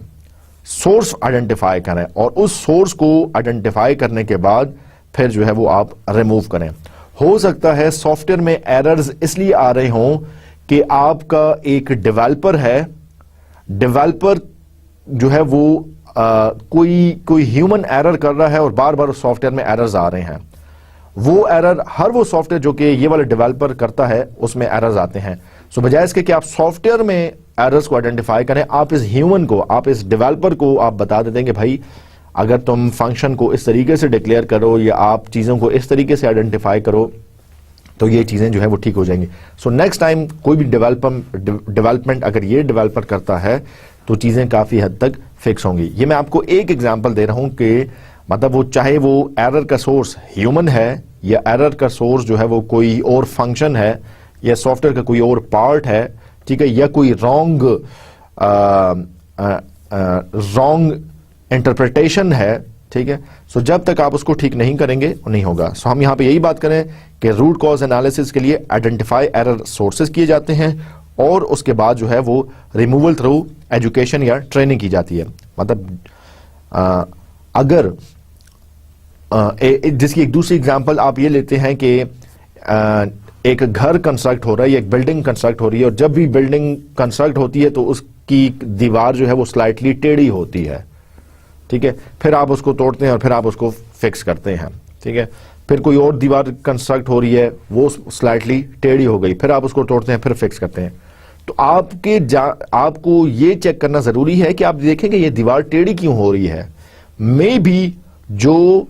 सोर्स आइडेंटिफाई करें और उस सोर्स को आइडेंटिफाई करने के बाद फिर जो है वो आप रिमूव करें। हो सकता है सॉफ्टवेयर में एरर्स इसलिए आ रहे हों कि आपका एक डेवलपर है, डेवलपर जो है वो कोई ह्यूमन एरर कर रहा है और बार बार उस सॉफ्टवेयर में एरर्स आ रहे हैं। वो एरर हर वो सॉफ्टवेयर जो कि ये वाला डेवलपर करता है उसमें एरर्स आते हैं। सो बजाय इसके कि आप सॉफ्टवेयर में एरर्स को आइडेंटिफाई करें, आप इस ह्यूमन को, आप इस डेवलपर को आप बता देते हैं कि भाई अगर तुम फंक्शन को इस तरीके से डिक्लेयर करो या आप चीजों को इस तरीके से आइडेंटिफाई करो तो ये चीजें जो है वो ठीक हो जाएंगी। सो नेक्स्ट टाइम कोई भी डेवलपमेंट अगर ये डेवलपर करता है तो चीजें काफी हद तक फिक्स होंगी। ये मैं आपको एक एग्जांपल दे रहा हूं कि मतलब वो चाहे वो एरर का सोर्स ह्यूमन है या एरर का सोर्स जो है वो कोई और फंक्शन है या सॉफ्टवेयर का कोई और पार्ट है, ठीक है, या कोई रॉन्ग इंटरप्रिटेशन है, ठीक है। सो जब तक आप उसको ठीक नहीं करेंगे वो नहीं होगा। सो हम यहां पे यही बात करें कि रूट कॉज एनालिसिस के लिए आइडेंटिफाई एरर सोर्सेज किए जाते हैं और उसके बाद जो है वो रिमूवल थ्रू एजुकेशन या ट्रेनिंग की जाती है। मतलब अगर जिसकी एक दूसरी एग्जांपल आप ये लेते हैं कि एक घर कंस्ट्रक्ट हो रहा है या एक बिल्डिंग कंस्ट्रक्ट हो रही है और जब भी बिल्डिंग कंस्ट्रक्ट होती है तो उसकी दीवार जो है वो स्लाइटली टेढ़ी होती है, ठीक है। फिर आप उसको तोड़ते हैं और फिर आप उसको फिक्स करते हैं, ठीक है। फिर कोई और दीवार कंस्ट्रक्ट हो रही है, वो स्लाइटली टेढ़ी हो गई, फिर आप उसको तोड़ते हैं, फिर फिक्स करते हैं। तो आपको ये चेक करना जरूरी है कि आप देखेंगे ये दीवार टेढ़ी क्यों हो रही है। मे बी जो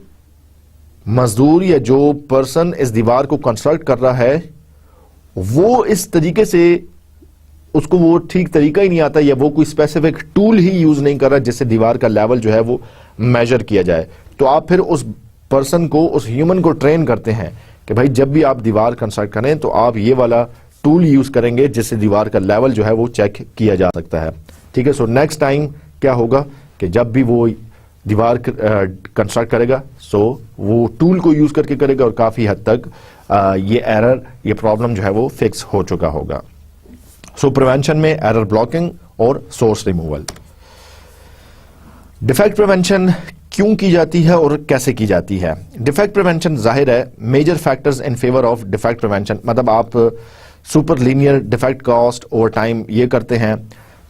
मजदूर या जो पर्सन इस दीवार को कंस्ट्रक्ट कर रहा है वो इस तरीके से उसको वो ठीक तरीका ही नहीं आता या वो कोई स्पेसिफिक टूल ही यूज नहीं कर रहा जिससे दीवार का लेवल जो है वो मेजर किया जाए। तो आप फिर उस पर्सन को, उस ह्यूमन को ट्रेन करते हैं कि भाई जब भी आप दीवार कंस्ट्रक्ट करें तो आप ये वाला टूल यूज करेंगे जिससे दीवार का लेवल जो है वो चेक किया जा सकता है। ठीक है, सो नेक्स्ट टाइम क्या होगा कि जब भी वो दीवार कंस्ट्रक्ट करेगा, सो वो टूल को यूज करके करेगा और काफी हद तक ये एरर, ये प्रॉब्लम जो है वो फिक्स हो चुका होगा। सो प्रिवेंशन में एरर ब्लॉकिंग और सोर्स रिमूवल। डिफेक्ट प्रिवेंशन क्यों की जाती है और कैसे की जाती है? डिफेक्ट प्रिवेंशन जाहिर है major factors in favour of defect prevention, मतलब आप super linear defect cost over time ये करते हैं।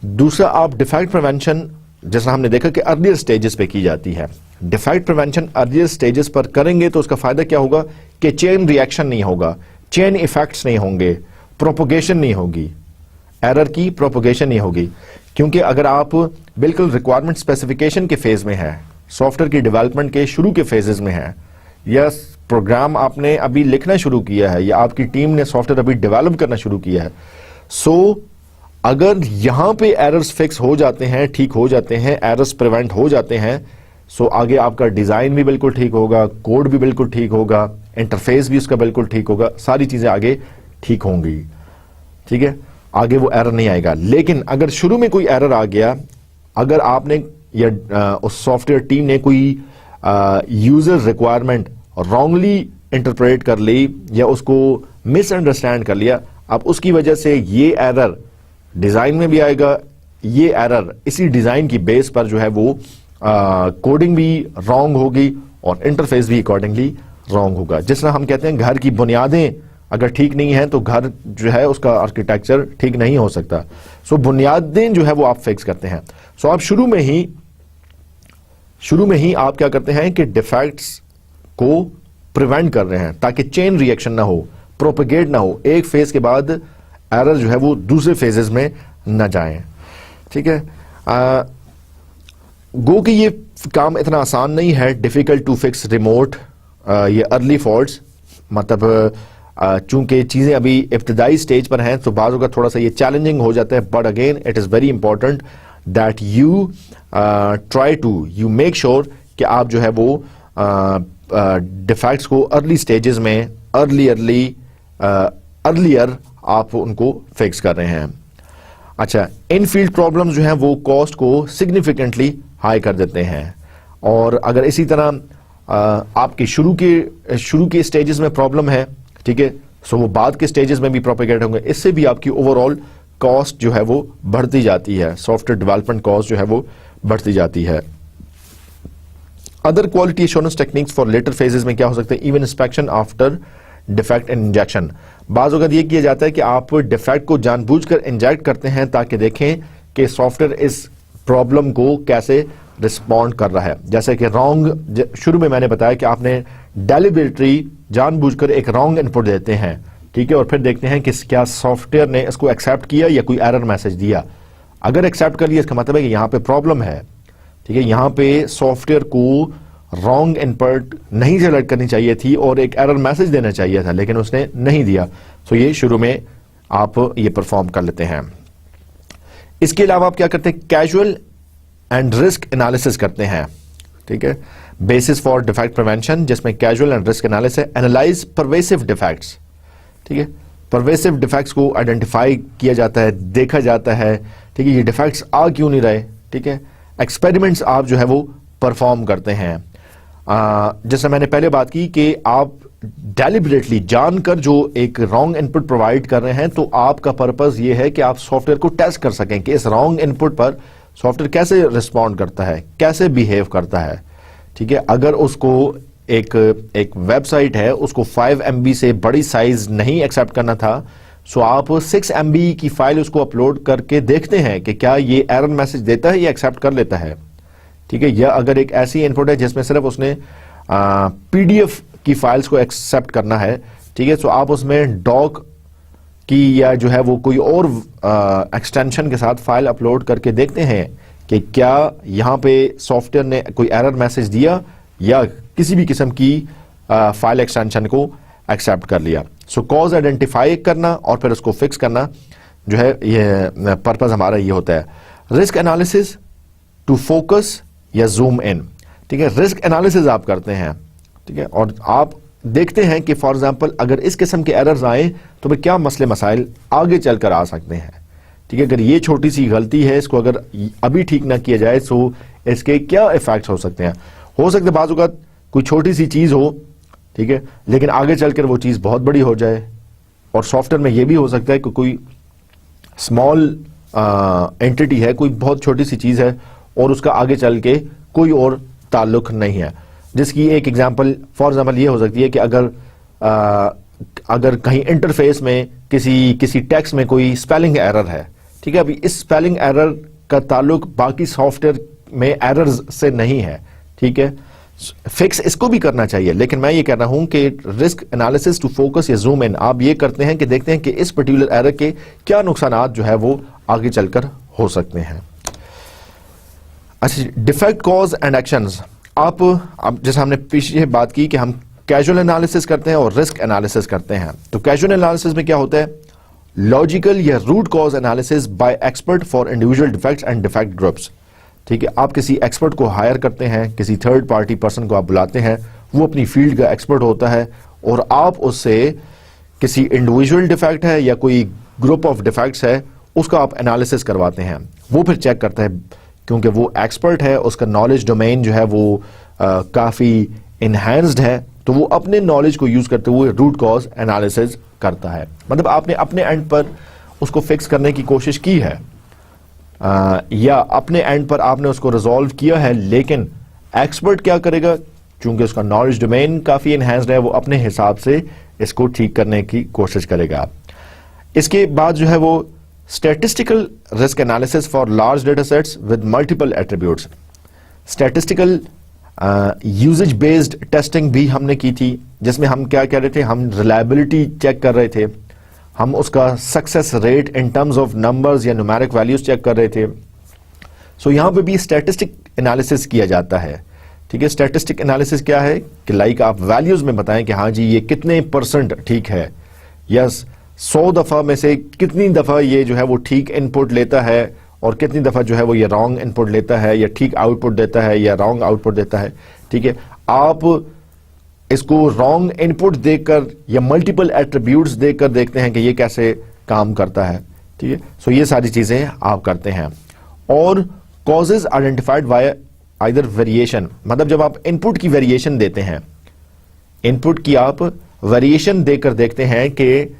दूसरा, आप डिफेक्ट प्रिवेंशन जैसा हमने देखा कि अर्लियर स्टेजेस पे की जाती है। डिफेक्ट प्रिवेंशन अर्लियर स्टेजेस पर करेंगे तो उसका फायदा क्या होगा कि चेन रिएक्शन नहीं होगा, चेन इफेक्ट्स नहीं होंगे, प्रोपोगेशन नहीं होगी, एरर की प्रोपोगेशन नहीं होगी। क्योंकि अगर आप बिल्कुल रिक्वायरमेंट स्पेसिफिकेशन के फेज में है, सॉफ्टवेयर की डेवलपमेंट के शुरू के फेजेस में है, या प्रोग्राम आपने अभी लिखना शुरू किया है, या आपकी टीम ने सॉफ्टवेयर अभी डेवलप करना शुरू किया है, सो अगर यहां पे एरर्स फिक्स हो जाते हैं, ठीक हो जाते हैं, एरर्स प्रिवेंट हो जाते हैं, सो आगे आपका डिजाइन भी बिल्कुल ठीक होगा, कोड भी बिल्कुल ठीक होगा, इंटरफेस भी उसका बिल्कुल ठीक होगा, सारी चीजें आगे ठीक होंगी। ठीक है, आगे वो एरर नहीं आएगा। लेकिन अगर शुरू में कोई एरर आ गया, अगर आपने या उस सॉफ्टवेयर टीम ने कोई यूजर रिक्वायरमेंट रॉन्गली इंटरप्रेट कर ली या उसको मिसअंडरस्टैंड कर लिया, अब उसकी वजह से ये एरर डिजाइन में भी आएगा, ये एरर इसी डिजाइन की बेस पर जो है वो कोडिंग भी रॉन्ग होगी और इंटरफेस भी अकॉर्डिंगली रॉन्ग होगा। जिस तरह हम कहते हैं घर की बुनियादें अगर ठीक नहीं है तो घर जो है उसका आर्किटेक्चर ठीक नहीं हो सकता। सो बुनियादें जो है वो आप फिक्स करते हैं। सो आप शुरू में ही आप क्या करते हैं कि डिफेक्ट्स को प्रिवेंट कर रहे हैं ताकि चेन रिएक्शन ना हो, प्रोपेगेट ना हो, एक फेज के बाद एरर जो है वो दूसरे फेजेस में न जाएं। ठीक है, गो कि ये काम इतना आसान नहीं है, डिफिकल्ट टू फिक्स रिमोट ये अर्ली फॉल्ट्स, मतलब चूंकि चीजें अभी इब्तदाई स्टेज पर हैं तो बाज़ों का थोड़ा सा ये चैलेंजिंग हो जाता है, but again it is very important that you try to you make sure कि आप जो है वो डिफेक्ट्स को अर्ली स्टेजेस में अर्लियर आप उनको फिक्स कर रहे हैं। अच्छा, इन फील्ड प्रॉब्लम्स जो हैं वो कॉस्ट को सिग्निफिकेंटली हाई कर देते हैं, और अगर इसी तरह आपके शुरू के स्टेजेस में प्रॉब्लम है, ठीक है, सो वो बाद के स्टेजेस में भी प्रोपेगेट होंगे, इससे भी आपकी ओवरऑल कॉस्ट जो है वो बढ़ती जाती है, सॉफ्टवेयर डेवलपमेंट कॉस्ट जो है वो बढ़ती जाती है। Other quality assurance techniques for later phases में क्या हो सकते हैं? Even inspection after defect injection. बाज़ अगर ये किया जाता है कि आप डिफेक्ट को जानबूझकर इंजेक्ट करते हैं ताकि देखें कि सॉफ्टवेयर इस प्रॉब्लम को कैसे रिस्पॉन्ड कर रहा है। जैसे कि रॉन्ग, शुरू में मैंने बताया कि आपने डेलिबरेटली जानबूझकर एक रॉन्ग इनपुट देते हैं, ठीक है, और फिर देखते हैं कि क्या सॉफ्टवेयर ने इसको एक्सेप्ट किया या कोई एरर मैसेज दिया। अगर एक्सेप्ट कर लिया इसका मतलब है कि यहाँ पे प्रॉब्लम है। ठीक है, यहाँ पे सॉफ्टवेयर को रॉन्ग इनपुट नहीं सेलेक्ट करनी चाहिए थी और एक एरर मैसेज देना चाहिए था, लेकिन उसने नहीं दिया। सो ये शुरू में आप ये परफॉर्म कर लेते हैं। इसके अलावा आप क्या करते हैं? कैजुअल एंड रिस्क एनालिसिस करते हैं। ठीक है, बेसिस फॉर डिफेक्ट प्रिवेंशन, जिसमें casual and risk analysis, analyse pervasive defects. ठीक है, परवेसिव डिफेक्ट्स को आइडेंटिफाई किया जाता है, देखा जाता है, ठीक है, ये डिफेक्ट्स आ क्यों नहीं रहे। ठीक है, एक्सपेरिमेंट्स आप जो है वो परफॉर्म करते हैं। जैसे मैंने पहले बात की कि आप डेलिबरेटली जानकर जो एक रॉन्ग इनपुट प्रोवाइड कर रहे हैं, तो आपका पर्पस ये है कि आप सॉफ्टवेयर को टेस्ट कर सकें कि इस रॉन्ग इनपुट पर सॉफ्टवेयर कैसे रिस्पॉन्ड करता है, कैसे बिहेव करता है। ठीक है, अगर उसको एक वेबसाइट है, उसको 5 MB से बड़ी साइज नहीं एक्सेप्ट करना था, सो आप 6 MB की फाइल उसको अपलोड करके देखते हैं कि क्या ये एरर मैसेज देता है या एक्सेप्ट कर लेता है। ठीक है, या अगर एक ऐसी इनपुट है जिसमें सिर्फ उसने PDF की फाइल्स को एक्सेप्ट करना है, ठीक है, तो आप उसमें डॉक की या जो है वो कोई और एक्सटेंशन के साथ फाइल अपलोड करके देखते हैं कि क्या यहाँ पे सॉफ्टवेयर ने कोई एरर मैसेज दिया या किसी भी किस्म की फाइल एक्सटेंशन को एक्सेप्ट कर लिया। सो कॉज आइडेंटिफाई करना और फिर उसको फिक्स करना जो है, ये पर्पस हमारा ये होता है। रिस्क एनालिसिस टू फोकस या जूम इन। ठीक है, रिस्क एनालिसिस आप करते हैं, ठीक है, और आप देखते हैं कि फॉर एग्जांपल अगर इस किस्म के एरर्स आए तो फिर क्या मसले मसाइल आगे चलकर आ सकते हैं। ठीक है, अगर ये छोटी सी गलती है, इसको अगर अभी ठीक ना किया जाए तो इसके क्या इफेक्ट्स हो सकते हैं। हो सकते बाज़ औक़ात कोई छोटी सी चीज़ हो, ठीक है, लेकिन आगे चलकर वो चीज़ बहुत बड़ी हो जाए। और सॉफ्टवेयर में ये भी हो सकता है कि कोई स्मॉल एंटिटी है, कोई बहुत छोटी सी चीज़ है और उसका आगे चल के कोई और ताल्लुक नहीं है। जिसकी एक एग्जांपल फॉर एग्जांपल ये हो सकती है कि अगर कहीं इंटरफेस में किसी टेक्स्ट में कोई स्पेलिंग एरर है, ठीक है, अभी इस स्पेलिंग एरर का ताल्लुक बाकी सॉफ्टवेयर में एरर्स से नहीं है, ठीक है, फिक्स इसको भी करना चाहिए। लेकिन मैं ये कह रहा हूं कि रिस्क एनालिसिस टू फोकस या जूम इन आप ये करते हैं कि देखते हैं कि इस पर्टिकुलर एरर के क्या नुकसानात जो है वो आगे चलकर हो सकते हैं। अच्छा, डिफेक्ट कॉज एंड एक्शंस। आप जैसे हमने पीछे बात की कि हम कैजुअल एनालिसिस करते हैं और रिस्क एनालिसिस करते हैं। तो कैजुअल एनालिसिस में क्या होता है, लॉजिकल या root cause analysis by expert for individual defects and defect groups. ठीक है, आप किसी एक्सपर्ट को हायर करते हैं, किसी थर्ड पार्टी पर्सन को आप बुलाते हैं, वो अपनी फील्ड का एक्सपर्ट होता है और आप उससे किसी इंडिविजुअल डिफेक्ट है या कोई ग्रुप ऑफ डिफेक्ट्स है उसका आप एनालिसिस करवाते हैं। वो फिर चेक करता है, क्योंकि वो एक्सपर्ट है, उसका नॉलेज डोमेन जो है वो काफ़ी इन्हेंस्ड है, तो वो अपने नॉलेज को यूज़ करते हुए रूट कॉज एनालिसिस करता है। मतलब आपने अपने एंड पर उसको फिक्स करने की कोशिश की है या अपने एंड पर आपने उसको रिजॉल्व किया है, लेकिन एक्सपर्ट क्या करेगा, चूंकि उसका नॉलेज डोमेन काफ़ी इन्हेंस्ड है, वो अपने हिसाब से इसको ठीक करने की कोशिश करेगा। इसके बाद जो है वो statistical risk analysis for large data sets with multiple attributes. Statistical usage based testing भी हमने की थी, जिसमें हम क्या कह रहे थे, हम रिलायबिलिटी चेक कर रहे थे, हम उसका success rate in terms of numbers या न्यूमेरिक वैल्यूज चेक कर रहे थे। सो यहां पे भी स्टैटिस्टिक एनालिसिस किया जाता है। ठीक है, स्टैटिस्टिक एनालिसिस क्या है कि लाइक आप वैल्यूज में बताएं कि हाँ जी ये कितने % ठीक है, यस 100 दफा में से कितनी दफा ये जो है वो ठीक इनपुट लेता है और कितनी दफा जो है वो ये रॉन्ग इनपुट लेता है या ठीक आउटपुट देता है या रॉन्ग आउटपुट देता है। ठीक है, आप इसको रॉन्ग इनपुट देकर या मल्टीपल एट्रीब्यूट्स देकर देखते हैं कि ये कैसे काम करता है। ठीक है, सो ये सारी चीजें आप करते हैं। और causes identified by either variation, मतलब जब आप इनपुट की वेरिएशन देते हैं, इनपुट की आप वेरिएशन देकर देखते हैं कि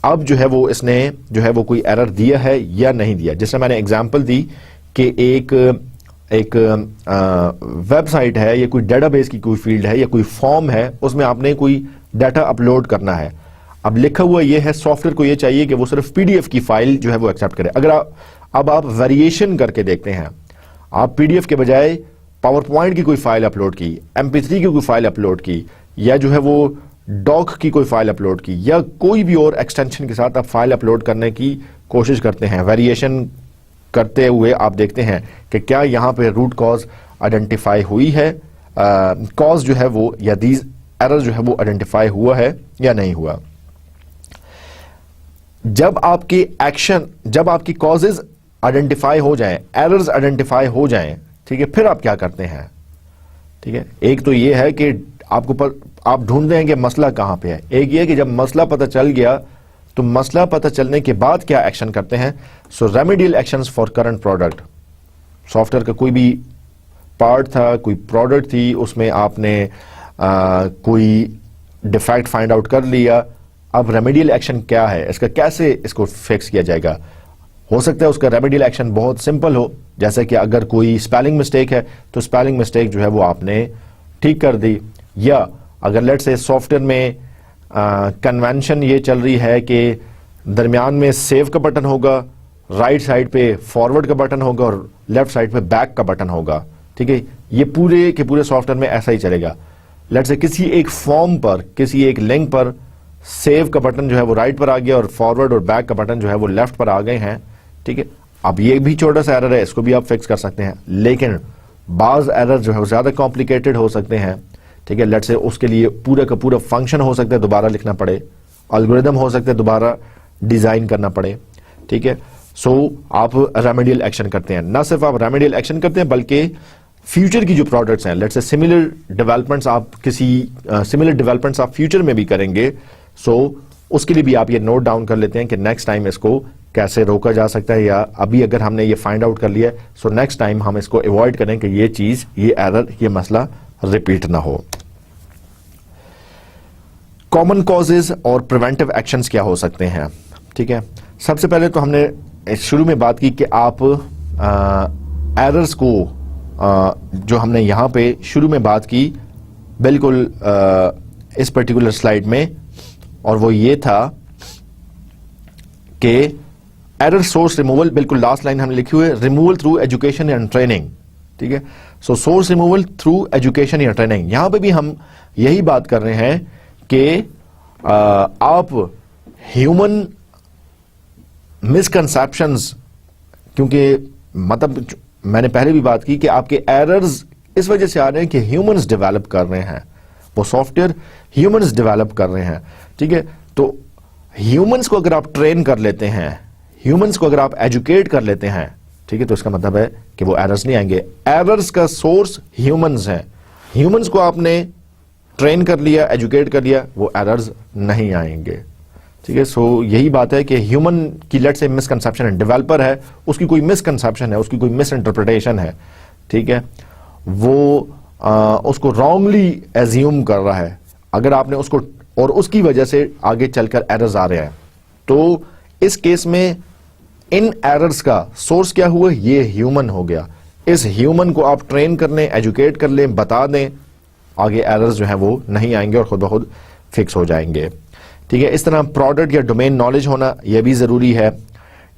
अब जो है वो इसने जो है वो कोई एरर दिया है या नहीं दिया। जैसे मैंने एग्जांपल दी कि एक वेबसाइट है या कोई डेटाबेस की कोई फील्ड है या कोई फॉर्म है, उसमें आपने कोई डाटा अपलोड करना है। अब लिखा हुआ ये है, सॉफ्टवेयर को ये चाहिए कि वो सिर्फ पीडीएफ की फाइल जो है वो एक्सेप्ट करे। अगर अब आप वेरिएशन करके देखते हैं, आप पीडीएफ के बजाय पावर पॉइंट की कोई फाइल अपलोड की, MP3 की कोई फाइल अपलोड की, या जो है वो डॉक की कोई फाइल अपलोड की, या कोई भी और एक्सटेंशन के साथ आप फाइल अपलोड करने की कोशिश करते हैं, वेरिएशन करते हुए आप देखते हैं कि क्या यहां पे रूट कॉज आइडेंटिफाई हुई है, कॉज जो है वो या दीज एरर जो है वो आइडेंटिफाई हुआ है या नहीं हुआ। जब आपकी कॉजेज आइडेंटिफाई हो जाएं, एरर्स आइडेंटिफाई हो जाएं, ठीक है, फिर आप क्या करते हैं। ठीक है, एक तो ये है कि आप ढूंढते हैं कि मसला कहां पे है। एक ये कि जब मसला पता चल गया तो मसला पता चलने के बाद क्या एक्शन करते हैं। So remedial actions for current product, software का कोई भी पार्ट था, कोई प्रोडक्ट थी, उसमें आपने कोई डिफेक्ट फाइंड आउट कर लिया। अब रेमेडियल एक्शन क्या है, इसका कैसे इसको फिक्स किया जाएगा। हो सकता है उसका रेमेडियल एक्शन बहुत सिंपल हो, जैसे कि अगर कोई स्पेलिंग मिस्टेक है तो स्पेलिंग मिस्टेक जो है वो आपने ठीक कर दी, या अगर लेट्स से सॉफ्टवेयर में कन्वेंशन ये चल रही है कि दरमियान में सेव का बटन होगा, राइट साइड पे फॉरवर्ड का बटन होगा और लेफ्ट साइड पे बैक का बटन होगा। ठीक है, ये पूरे के पूरे सॉफ्टवेयर में ऐसा ही चलेगा। लेट्स से किसी एक फॉर्म पर, किसी एक लिंक पर सेव का बटन जो है वो राइट पर आ गया और फॉरवर्ड और बैक का बटन जो है वो लेफ्ट पर आ गए हैं। ठीक है, अब ये भी छोटा सा एरर है, इसको भी आप फिक्स कर सकते हैं, लेकिन बाज एरर जो है वो ज्यादा कॉम्प्लिकेटेड हो सकते हैं। ठीक है, लेट्स से उसके लिए पूरा का पूरा फंक्शन हो सकता है दोबारा लिखना पड़े, एल्गोरिदम हो सकता है दोबारा डिजाइन करना पड़े। ठीक है, सो आप रेमेडियल एक्शन करते हैं। ना सिर्फ आप रेमेडियल एक्शन करते हैं बल्कि फ्यूचर की जो प्रोडक्ट्स हैं, लेट्स से सिमिलर डेवलपमेंट्स आप किसी सिमिलर डेवलपमेंट्स आप फ्यूचर में भी करेंगे, सो उसके लिए भी आप ये नोट डाउन कर लेते हैं कि नेक्स्ट टाइम इसको कैसे रोका जा सकता है, या अभी अगर हमने ये फाइंड आउट कर लिया सो नेक्स्ट टाइम हम इसको अवॉइड करें कि ये चीज, ये एरर, ये मसला रिपीट ना हो। कॉमन कॉजेज और प्रिवेंटिव एक्शंस क्या हो सकते हैं? ठीक है, सबसे पहले तो हमने शुरू में बात की कि आप एरर्स को जो हमने यहां पे शुरू में बात की बिल्कुल इस पर्टिकुलर स्लाइड में, और वो ये था कि एरर सोर्स रिमूवल, बिल्कुल लास्ट लाइन हमने लिखी हुई है, removal through education and training. ठीक है, सो सोर्स रिमूवल थ्रू एजुकेशन या ट्रेनिंग, यहां पे भी हम यही बात कर रहे हैं कि आप ह्यूमन मिसकंसेप्शंस, क्योंकि मतलब मैंने पहले भी बात की कि आपके एरर्स इस वजह से आ रहे हैं कि ह्यूमंस डेवलप कर रहे हैं, वो सॉफ्टवेयर ह्यूमंस डेवलप कर रहे हैं। ठीक है, तो ह्यूमंस को अगर आप ट्रेन कर लेते हैं, ह्यूमंस को अगर आप एजुकेट कर लेते हैं, ठीक है, तो इसका मतलब है कि वो एरर्स नहीं आएंगे। एरर्स का सोर्स ह्यूमंस है, ह्यूमंस को आपने ट्रेन कर लिया, एजुकेट कर लिया, वो एरर्स नहीं आएंगे। ठीक है, सो यही बात है कि ह्यूमन की लेट से मिसकंसेप्शन है, डेवलपर है, उसकी कोई मिसकंसेप्शन है, उसकी कोई मिस इंटरप्रिटेशन है, ठीक है, वो उसको रॉन्गली एज्यूम कर रहा है, अगर आपने उसको, और उसकी वजह से आगे चलकर एरर्स आ रहे हैं, तो इस केस में इन एरर्स का सोर्स क्या हुआ? ये ह्यूमन हो गया। इस ह्यूमन को आप ट्रेन कर लें, एजुकेट कर लें, बता दें, आगे एरर्स जो है वो नहीं आएंगे और खुद ब खुद फिक्स हो जाएंगे। ठीक है, इस तरह प्रोडक्ट या डोमेन नॉलेज होना यह भी जरूरी है।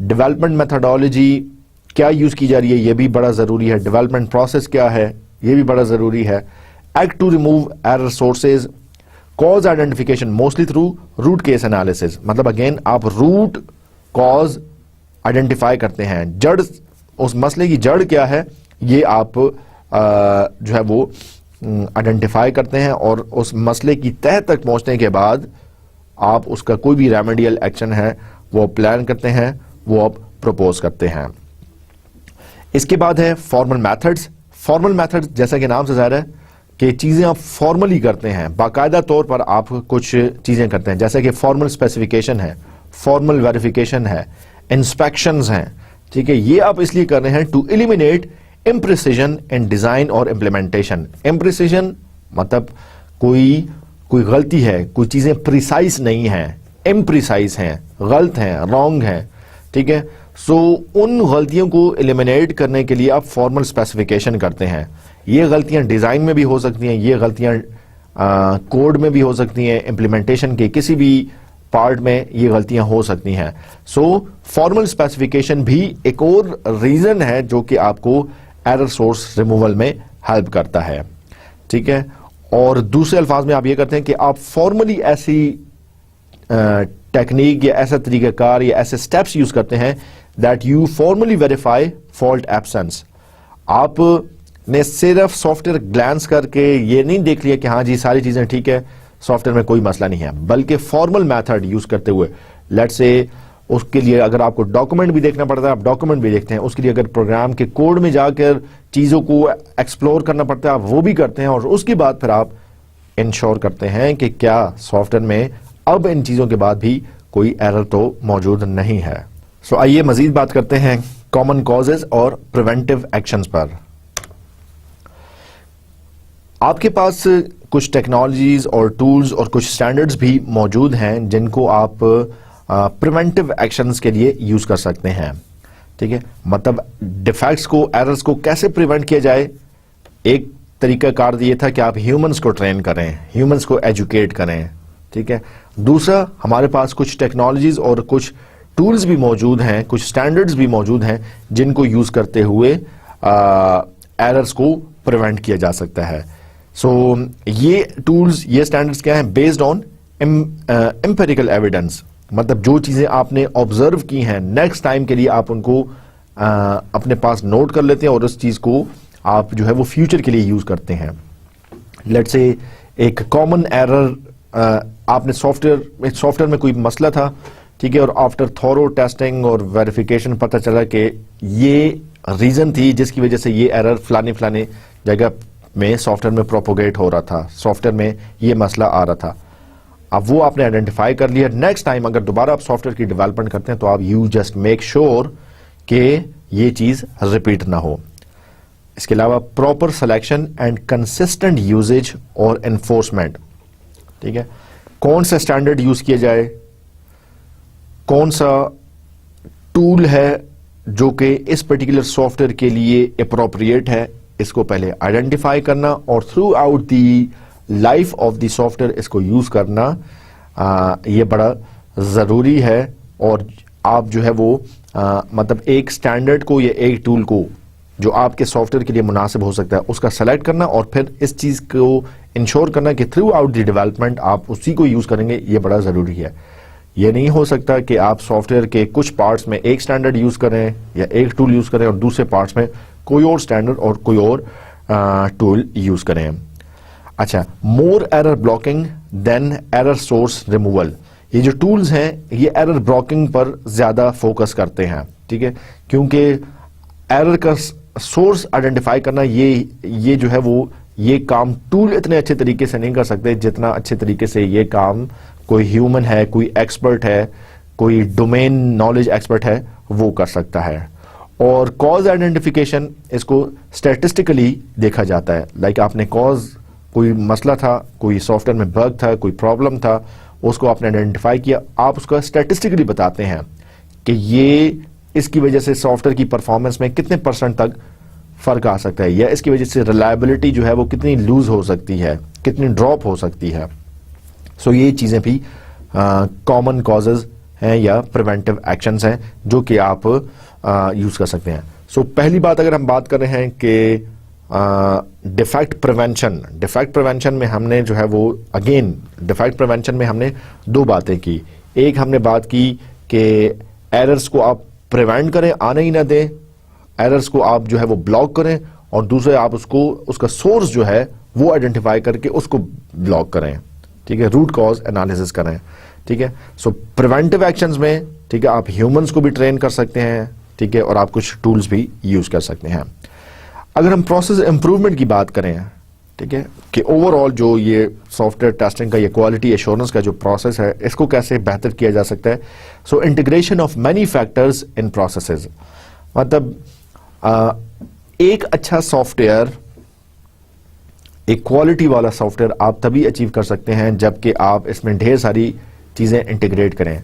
डेवलपमेंट मेथोडोलॉजी क्या यूज की जा रही है, यह भी बड़ा जरूरी है। डेवलपमेंट प्रोसेस क्या है, यह भी बड़ा जरूरी है। Act to remove error sources, cause identification mostly through root cause analysis, मतलब अगेन आप रूट कॉज आइडेंटिफाई करते हैं, जड़, उस मसले की जड़ क्या है ये आप जो है वो आइडेंटिफाई करते हैं, और उस मसले की तह तक पहुंचने के बाद आप उसका कोई भी रेमेडियल एक्शन है वो प्लान करते हैं, वो आप प्रपोज करते हैं। इसके बाद है फॉर्मल मेथड्स। फॉर्मल मेथड्स जैसा कि नाम से जाहिर है कि चीजें आप फॉर्मली करते हैं, बाकायदा तौर पर आप कुछ चीजें करते हैं, जैसे कि फॉर्मल स्पेसिफिकेशन है, फॉर्मल वेरिफिकेशन है, इंस्पेक्शंस हैं। ठीक है, ये आप इसलिए कर रहे हैं टू एलिमिनेट इम्प्रिसिजन इन डिजाइन और इम्प्लीमेंटेशन। इम्प्रिसिजन मतलब कोई गलती है, कोई चीजें प्रिसाइज नहीं है, इम्प्रिसाइज हैं, गलत हैं, रॉन्ग हैं। ठीक है, सो उन गलतियों को एलिमिनेट करने के लिए आप फॉर्मल स्पेसिफिकेशन करते हैं। ये गलतियां डिजाइन में भी हो सकती हैं, ये गलतियां कोड में भी हो सकती हैं, इम्प्लीमेंटेशन के किसी भी पार्ट में ये गलतियां हो सकती हैं। सो फॉर्मल स्पेसिफिकेशन भी एक और रीजन है जो कि आपको एरर सोर्स रिमूवल में हेल्प करता है। ठीक है, और दूसरे अल्फाज में आप ये करते हैं कि आप फॉर्मली ऐसी टेक्निक या ऐसा तरीकाकार या ऐसे स्टेप्स यूज करते हैं that you formally verify fault absence. आपने सिर्फ सॉफ्टवेयर ग्लैंस करके ये नहीं देख लिया कि हाँ जी सारी चीजें ठीक है, सॉफ्टवेयर में कोई मसला नहीं है, बल्कि फॉर्मल मेथड यूज करते हुए, लेट्स से उसके लिए अगर आपको डॉक्यूमेंट भी देखना पड़ता है आप डॉक्यूमेंट भी देखते हैं, उसके लिए अगर प्रोग्राम के कोड में जाकर चीजों को एक्सप्लोर करना पड़ता है आप वो भी करते हैं, और उसके बाद फिर आप इंश्योर करते हैं कि क्या सॉफ्टवेयर में अब इन चीजों के बाद भी कोई एरर तो मौजूद नहीं है। सो आइए मजीद बात करते हैं कॉमन कॉजेज और प्रिवेंटिव एक्शंस पर। आपके पास कुछ टेक्नोलॉजीज और टूल्स और कुछ स्टैंडर्ड्स भी मौजूद हैं जिनको आप प्रिवेंटिव एक्शंस के लिए यूज कर सकते हैं। ठीक है, मतलब डिफेक्ट्स को, एरर्स को कैसे प्रिवेंट किया जाए। एक तरीका कार ये था कि आप ह्यूमंस को ट्रेन करें, ह्यूमंस को एजुकेट करें। ठीक है, दूसरा हमारे पास कुछ टेक्नोलॉजीज और कुछ टूल्स भी मौजूद हैं, कुछ स्टैंडर्ड्स भी मौजूद हैं जिनको यूज करते हुए एरर्स को प्रिवेंट किया जा सकता है। सो ये टूल्स, ये स्टैंडर्ड्स क्या हैं? बेस्ड ऑन एम्पिरिकल एविडेंस, मतलब जो चीजें आपने ऑब्जर्व की हैं नेक्स्ट टाइम के लिए आप उनको अपने पास नोट कर लेते हैं और उस चीज को आप जो है वो फ्यूचर के लिए यूज करते हैं। लेट्स से एक कॉमन एरर, आपने सॉफ्टवेयर में कोई मसला था, ठीक है, और आफ्टर थॉरो टेस्टिंग और वेरिफिकेशन पता चला कि ये रीजन थी जिसकी वजह से ये एरर फलाने जगह में सॉफ्टवेयर में प्रोपोगेट हो रहा था, सॉफ्टवेयर में ये मसला आ रहा था। अब वो आपने आइडेंटिफाई कर लिया। नेक्स्ट टाइम अगर दोबारा आप सॉफ्टवेयर की डेवलपमेंट करते हैं तो आप यू जस्ट मेक श्योर कि ये चीज रिपीट ना हो। इसके अलावा proper selection and consistent usage और एनफोर्समेंट, ठीक है, कौन सा स्टैंडर्ड यूज किया जाए, कौन सा टूल है जो कि इस पर्टिकुलर सॉफ्टवेयर के लिए अप्रोप्रिएट है, इसको पहले आइडेंटिफाई करना और through out the life of the software इसको यूज करना ये बड़ा जरूरी है। और आप जो है वो मतलब एक स्टैंडर्ड को या एक टूल को जो आपके सॉफ्टवेयर के लिए मुनासिब हो सकता है उसका सेलेक्ट करना और फिर इस चीज को इंश्योर करना कि थ्रू आउट द डेवलपमेंट आप उसी को यूज करेंगे, ये बड़ा जरूरी है। ये नहीं हो सकता कि आप सॉफ्टवेयर के कुछ पार्ट्स में एक स्टैंडर्ड यूज करें या एक टूल यूज करें और दूसरे पार्ट्स में कोई और स्टैंडर्ड और कोई और टूल यूज करें। अच्छा, more error blocking then error source removal. ये जो टूल्स हैं ये एरर ब्लॉकिंग पर ज्यादा फोकस करते हैं, ठीक है, क्योंकि एरर का सोर्स आइडेंटिफाई करना ये जो है वो ये काम टूल इतने अच्छे तरीके से नहीं कर सकते जितना अच्छे तरीके से ये काम कोई ह्यूमन है, कोई एक्सपर्ट है, कोई डोमेन नॉलेज एक्सपर्ट है वो कर सकता है। और कॉज आइडेंटिफिकेशन इसको स्टैटिस्टिकली देखा जाता है। लाइक आपने कॉज, कोई मसला था, कोई सॉफ्टवेयर में बग था, कोई प्रॉब्लम था, उसको आपने आइडेंटिफाई किया, आप उसका स्टैटिस्टिकली बताते हैं कि ये इसकी वजह से सॉफ्टवेयर की परफॉर्मेंस में कितने % तक फर्क आ सकता है या इसकी वजह से रिलायबिलिटी जो है वो कितनी लूज हो सकती है, कितनी ड्रॉप हो सकती है। सो ये चीजें भी कॉमन कॉजेज हैं या प्रिवेंटिव एक्शंस हैं जो कि आप यूज कर सकते हैं। सो पहली बात अगर हम बात कर रहे हैं कि डिफेक्ट प्रिवेंशन में हमने जो है वो अगेन डिफेक्ट प्रिवेंशन में हमने दो बातें की। एक हमने बात की कि एरर्स को आप प्रिवेंट करें, आने ही ना दें, एरर्स को आप जो है वो ब्लॉक करें, और दूसरे आप उसका सोर्स जो है वो आइडेंटिफाई करके उसको ब्लॉक करें, ठीक है, रूट कॉज एनालिसिस करें, ठीक है। सो प्रिवेंटिव एक्शंस में, ठीक है, आप ह्यूमंस को भी ट्रेन कर सकते हैं, ठीक है, और आप कुछ टूल्स भी यूज कर सकते हैं। अगर हम प्रोसेस इंप्रूवमेंट की बात करें, ठीक है, कि ओवरऑल जो ये सॉफ्टवेयर टेस्टिंग का, ये क्वालिटी एश्योरेंस का जो प्रोसेस है इसको कैसे बेहतर किया जा सकता है। So integration of many factors in processes, मतलब एक अच्छा सॉफ्टवेयर, एक क्वालिटी वाला सॉफ्टवेयर आप तभी अचीव कर सकते हैं जबकि आप इसमें ढेर सारी चीजें इंटीग्रेट करें।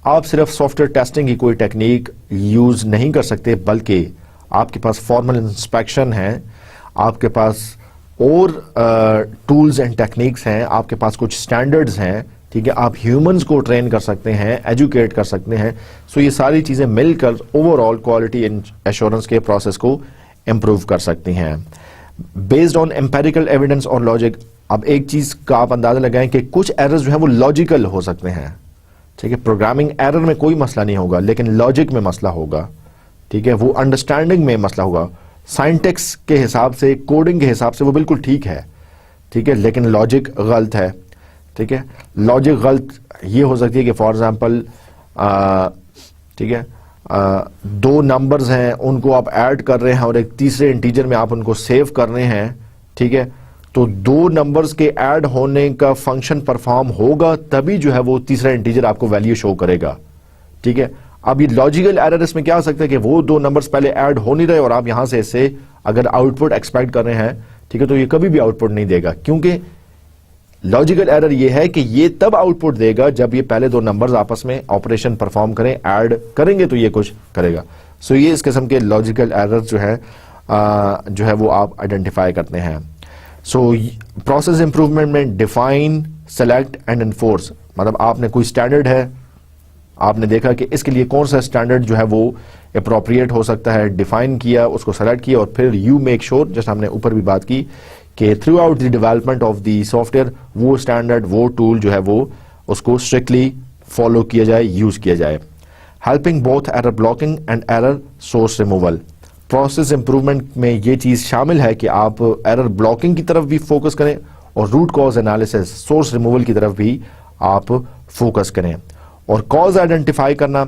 आप सिर्फ सॉफ्टवेयर टेस्टिंग की कोई टेक्निक यूज नहीं कर सकते, बल्कि आपके पास फॉर्मल इंस्पेक्शन है, आपके पास और टूल्स एंड टेक्निक्स हैं, आपके पास कुछ स्टैंडर्ड्स हैं, ठीक है, आप ह्यूमंस को ट्रेन कर सकते हैं, एजुकेट कर सकते हैं। सो ये सारी चीजें मिलकर ओवरऑल क्वालिटी एश्योरेंस के प्रोसेस को इंप्रूव कर सकती हैं बेस्ड ऑन एम्पेरिकल एविडेंस और लॉजिक। अब एक चीज का आप अंदाजा लगाएं कि कुछ एरर्स जो है वो लॉजिकल हो सकते हैं, ठीक है, प्रोग्रामिंग एरर में कोई मसला नहीं होगा लेकिन लॉजिक में मसला होगा, ठीक है, वो अंडरस्टैंडिंग में मसला होगा। साइंटेक्स के हिसाब से, कोडिंग के हिसाब से वो बिल्कुल ठीक है, ठीक है, लेकिन लॉजिक गलत है, ठीक है। लॉजिक गलत ये हो सकती है कि फॉर एग्जांपल, ठीक है, दो नंबर्स हैं, उनको आप ऐड कर रहे हैं और एक तीसरे इंटीजर में आप उनको सेव कर रहे हैं, ठीक है, तो दो नंबर्स के ऐड होने का फंक्शन परफॉर्म होगा तभी जो है वो तीसरा इंटीजर आपको वैल्यू शो करेगा, ठीक है। अब ये लॉजिकल एरर इसमें क्या हो सकता है कि वो दो नंबर्स पहले ऐड हो नहीं रहे और आप यहां से इससे अगर आउटपुट एक्सपेक्ट कर रहे हैं, ठीक है, तो ये कभी भी आउटपुट नहीं देगा, क्योंकि लॉजिकल एरर ये है कि ये तब आउटपुट देगा जब ये पहले दो नंबर्स आपस में ऑपरेशन परफॉर्म करें, ऐड करेंगे तो ये कुछ करेगा। सो ये इस किस्म के लॉजिकल एरर जो है वो आप आइडेंटिफाई करते हैं। सो प्रोसेस इंप्रूवमेंट में डिफाइन, सेलेक्ट एंड एनफोर्स, मतलब आपने कोई स्टैंडर्ड है, आपने देखा कि इसके लिए कौन सा स्टैंडर्ड जो है वो अप्रोप्रिएट हो सकता है, डिफाइन किया, उसको सेलेक्ट किया और फिर यू मेक श्योर, जैसे हमने ऊपर भी बात की, कि through out the development of the software वो स्टैंडर्ड, वो टूल जो है वो उसको स्ट्रिक्टली फॉलो किया जाए, यूज किया जाए। Helping both error blocking and error source removal, process improvement में ये चीज शामिल है कि आप एरर ब्लॉकिंग की तरफ भी फोकस करें और root cause analysis, source removal की तरफ भी आप फोकस करें। और कॉज आइडेंटिफाई करना,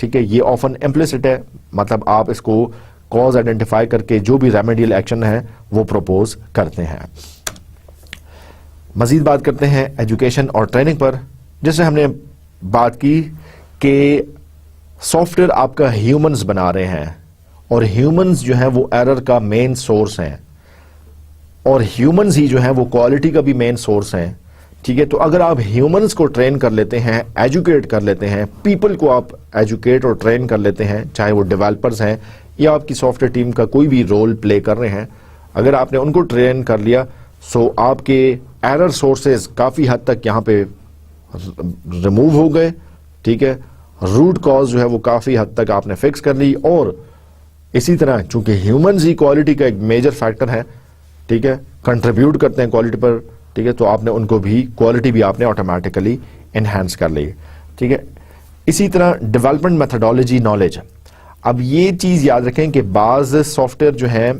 ठीक है, ये ऑफन इम्प्लिसिट है, मतलब आप इसको कॉज आइडेंटिफाई करके जो भी रेमेडियल एक्शन है वो प्रपोज करते हैं। मजीद बात करते हैं एजुकेशन और ट्रेनिंग पर। जैसे हमने बात की कि सॉफ्टवेयर आपका ह्यूमंस बना रहे हैं और ह्यूमंस जो है वो एरर का मेन सोर्स हैं और ह्यूमंस ही जो है वो क्वालिटी का भी मेन सोर्स हैं। ठीक है, तो अगर आप ह्यूमंस को ट्रेन कर लेते हैं, एजुकेट कर लेते हैं, पीपल को आप एजुकेट और ट्रेन कर लेते हैं, चाहे वो डेवलपर्स हैं या आपकी सॉफ्टवेयर टीम का कोई भी रोल प्ले कर रहे हैं, अगर आपने उनको ट्रेन कर लिया सो आपके एरर सोर्सेज काफ़ी हद तक यहाँ पे रिमूव हो गए। ठीक है, रूट कॉज जो है वो काफ़ी हद तक आपने फिक्स कर ली। और इसी तरह चूंकि ह्यूमंस ही क्वालिटी का एक मेजर फैक्टर है, ठीक है, कंट्रीब्यूट करते हैं क्वालिटी पर, ठीक है, तो आपने उनको भी क्वालिटी भी आपने ऑटोमेटिकली एनहांस कर ली। ठीक है, इसी तरह डेवलपमेंट मेथडोलॉजी नॉलेज। अब ये चीज़ याद रखें कि बाज़ सॉफ्टवेयर जो है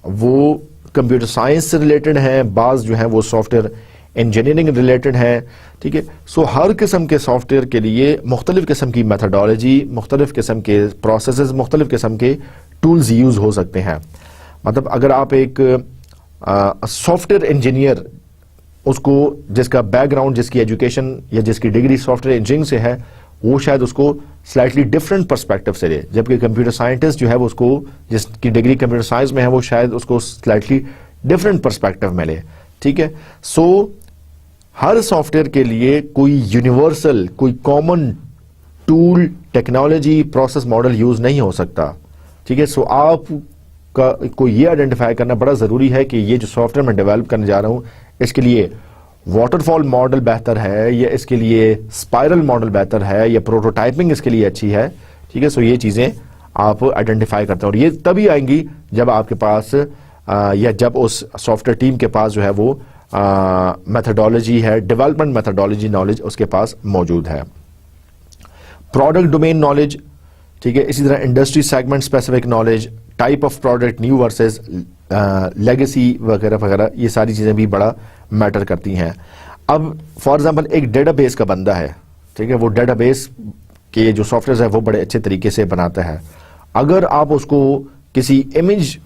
वो कंप्यूटर साइंस से रिलेटेड है, बाज़ जो है वो सॉफ्टवेयर इंजीनियरिंग रिलेटेड है। ठीक है, सो हर किस्म के सॉफ्टवेयर के लिए मुख्तलिफ किस्म की मेथडोलॉजी, मुख्तलिफ किस्म के प्रोसेसेस, मुख्तलिफ किस्म के टूल्स यूज़ हो सकते हैं। मतलब अगर आप एक सॉफ्टवेयर इंजीनियर, उसको जिसका बैकग्राउंड, जिसकी एजुकेशन या जिसकी डिग्री सॉफ्टवेयर इंजीनियरिंग से है, वो शायद उसको स्लाइटली डिफरेंट पर्सपेक्टिव से ले, जबकि कंप्यूटर साइंटिस्ट जो है वो उसको, जिसकी डिग्री कंप्यूटर साइंस में है, वो शायद उसको स्लाइटली डिफरेंट पर्सपेक्टिव में ले। ठीक है, सो हर सॉफ्टवेयर के लिए कोई यूनिवर्सल, कोई common tool, technology, process model use नहीं हो सकता। ठीक है, सो आप को ये आइडेंटिफाई करना बड़ा ज़रूरी है कि ये जो सॉफ्टवेयर मैं डेवलप करने जा रहा हूँ, इसके लिए वाटरफॉल मॉडल बेहतर है या इसके लिए स्पाइरल मॉडल बेहतर है या प्रोटोटाइपिंग इसके लिए अच्छी है। ठीक है, सो ये चीज़ें आप आइडेंटिफाई करते हैं और ये तभी आएंगी जब आपके पास या जब उस सॉफ्टवेयर टीम के पास जो है वो मेथडोलॉजी है, डेवलपमेंट मेथडोलॉजी नॉलेज उसके पास मौजूद है। प्रोडक्ट डोमेन नॉलेज, ठीक है, इसी तरह industry segment specific knowledge, type of product, new versus legacy वगैरह वगैरह, ये सारी चीज़ें भी बड़ा मैटर करती हैं। अब फॉर एग्जांपल एक डेटाबेस का बंदा है, ठीक है, वो डेटाबेस के जो सॉफ्टवेयर है वो बड़े अच्छे तरीके से बनाता है। अगर आप उसको किसी इमेज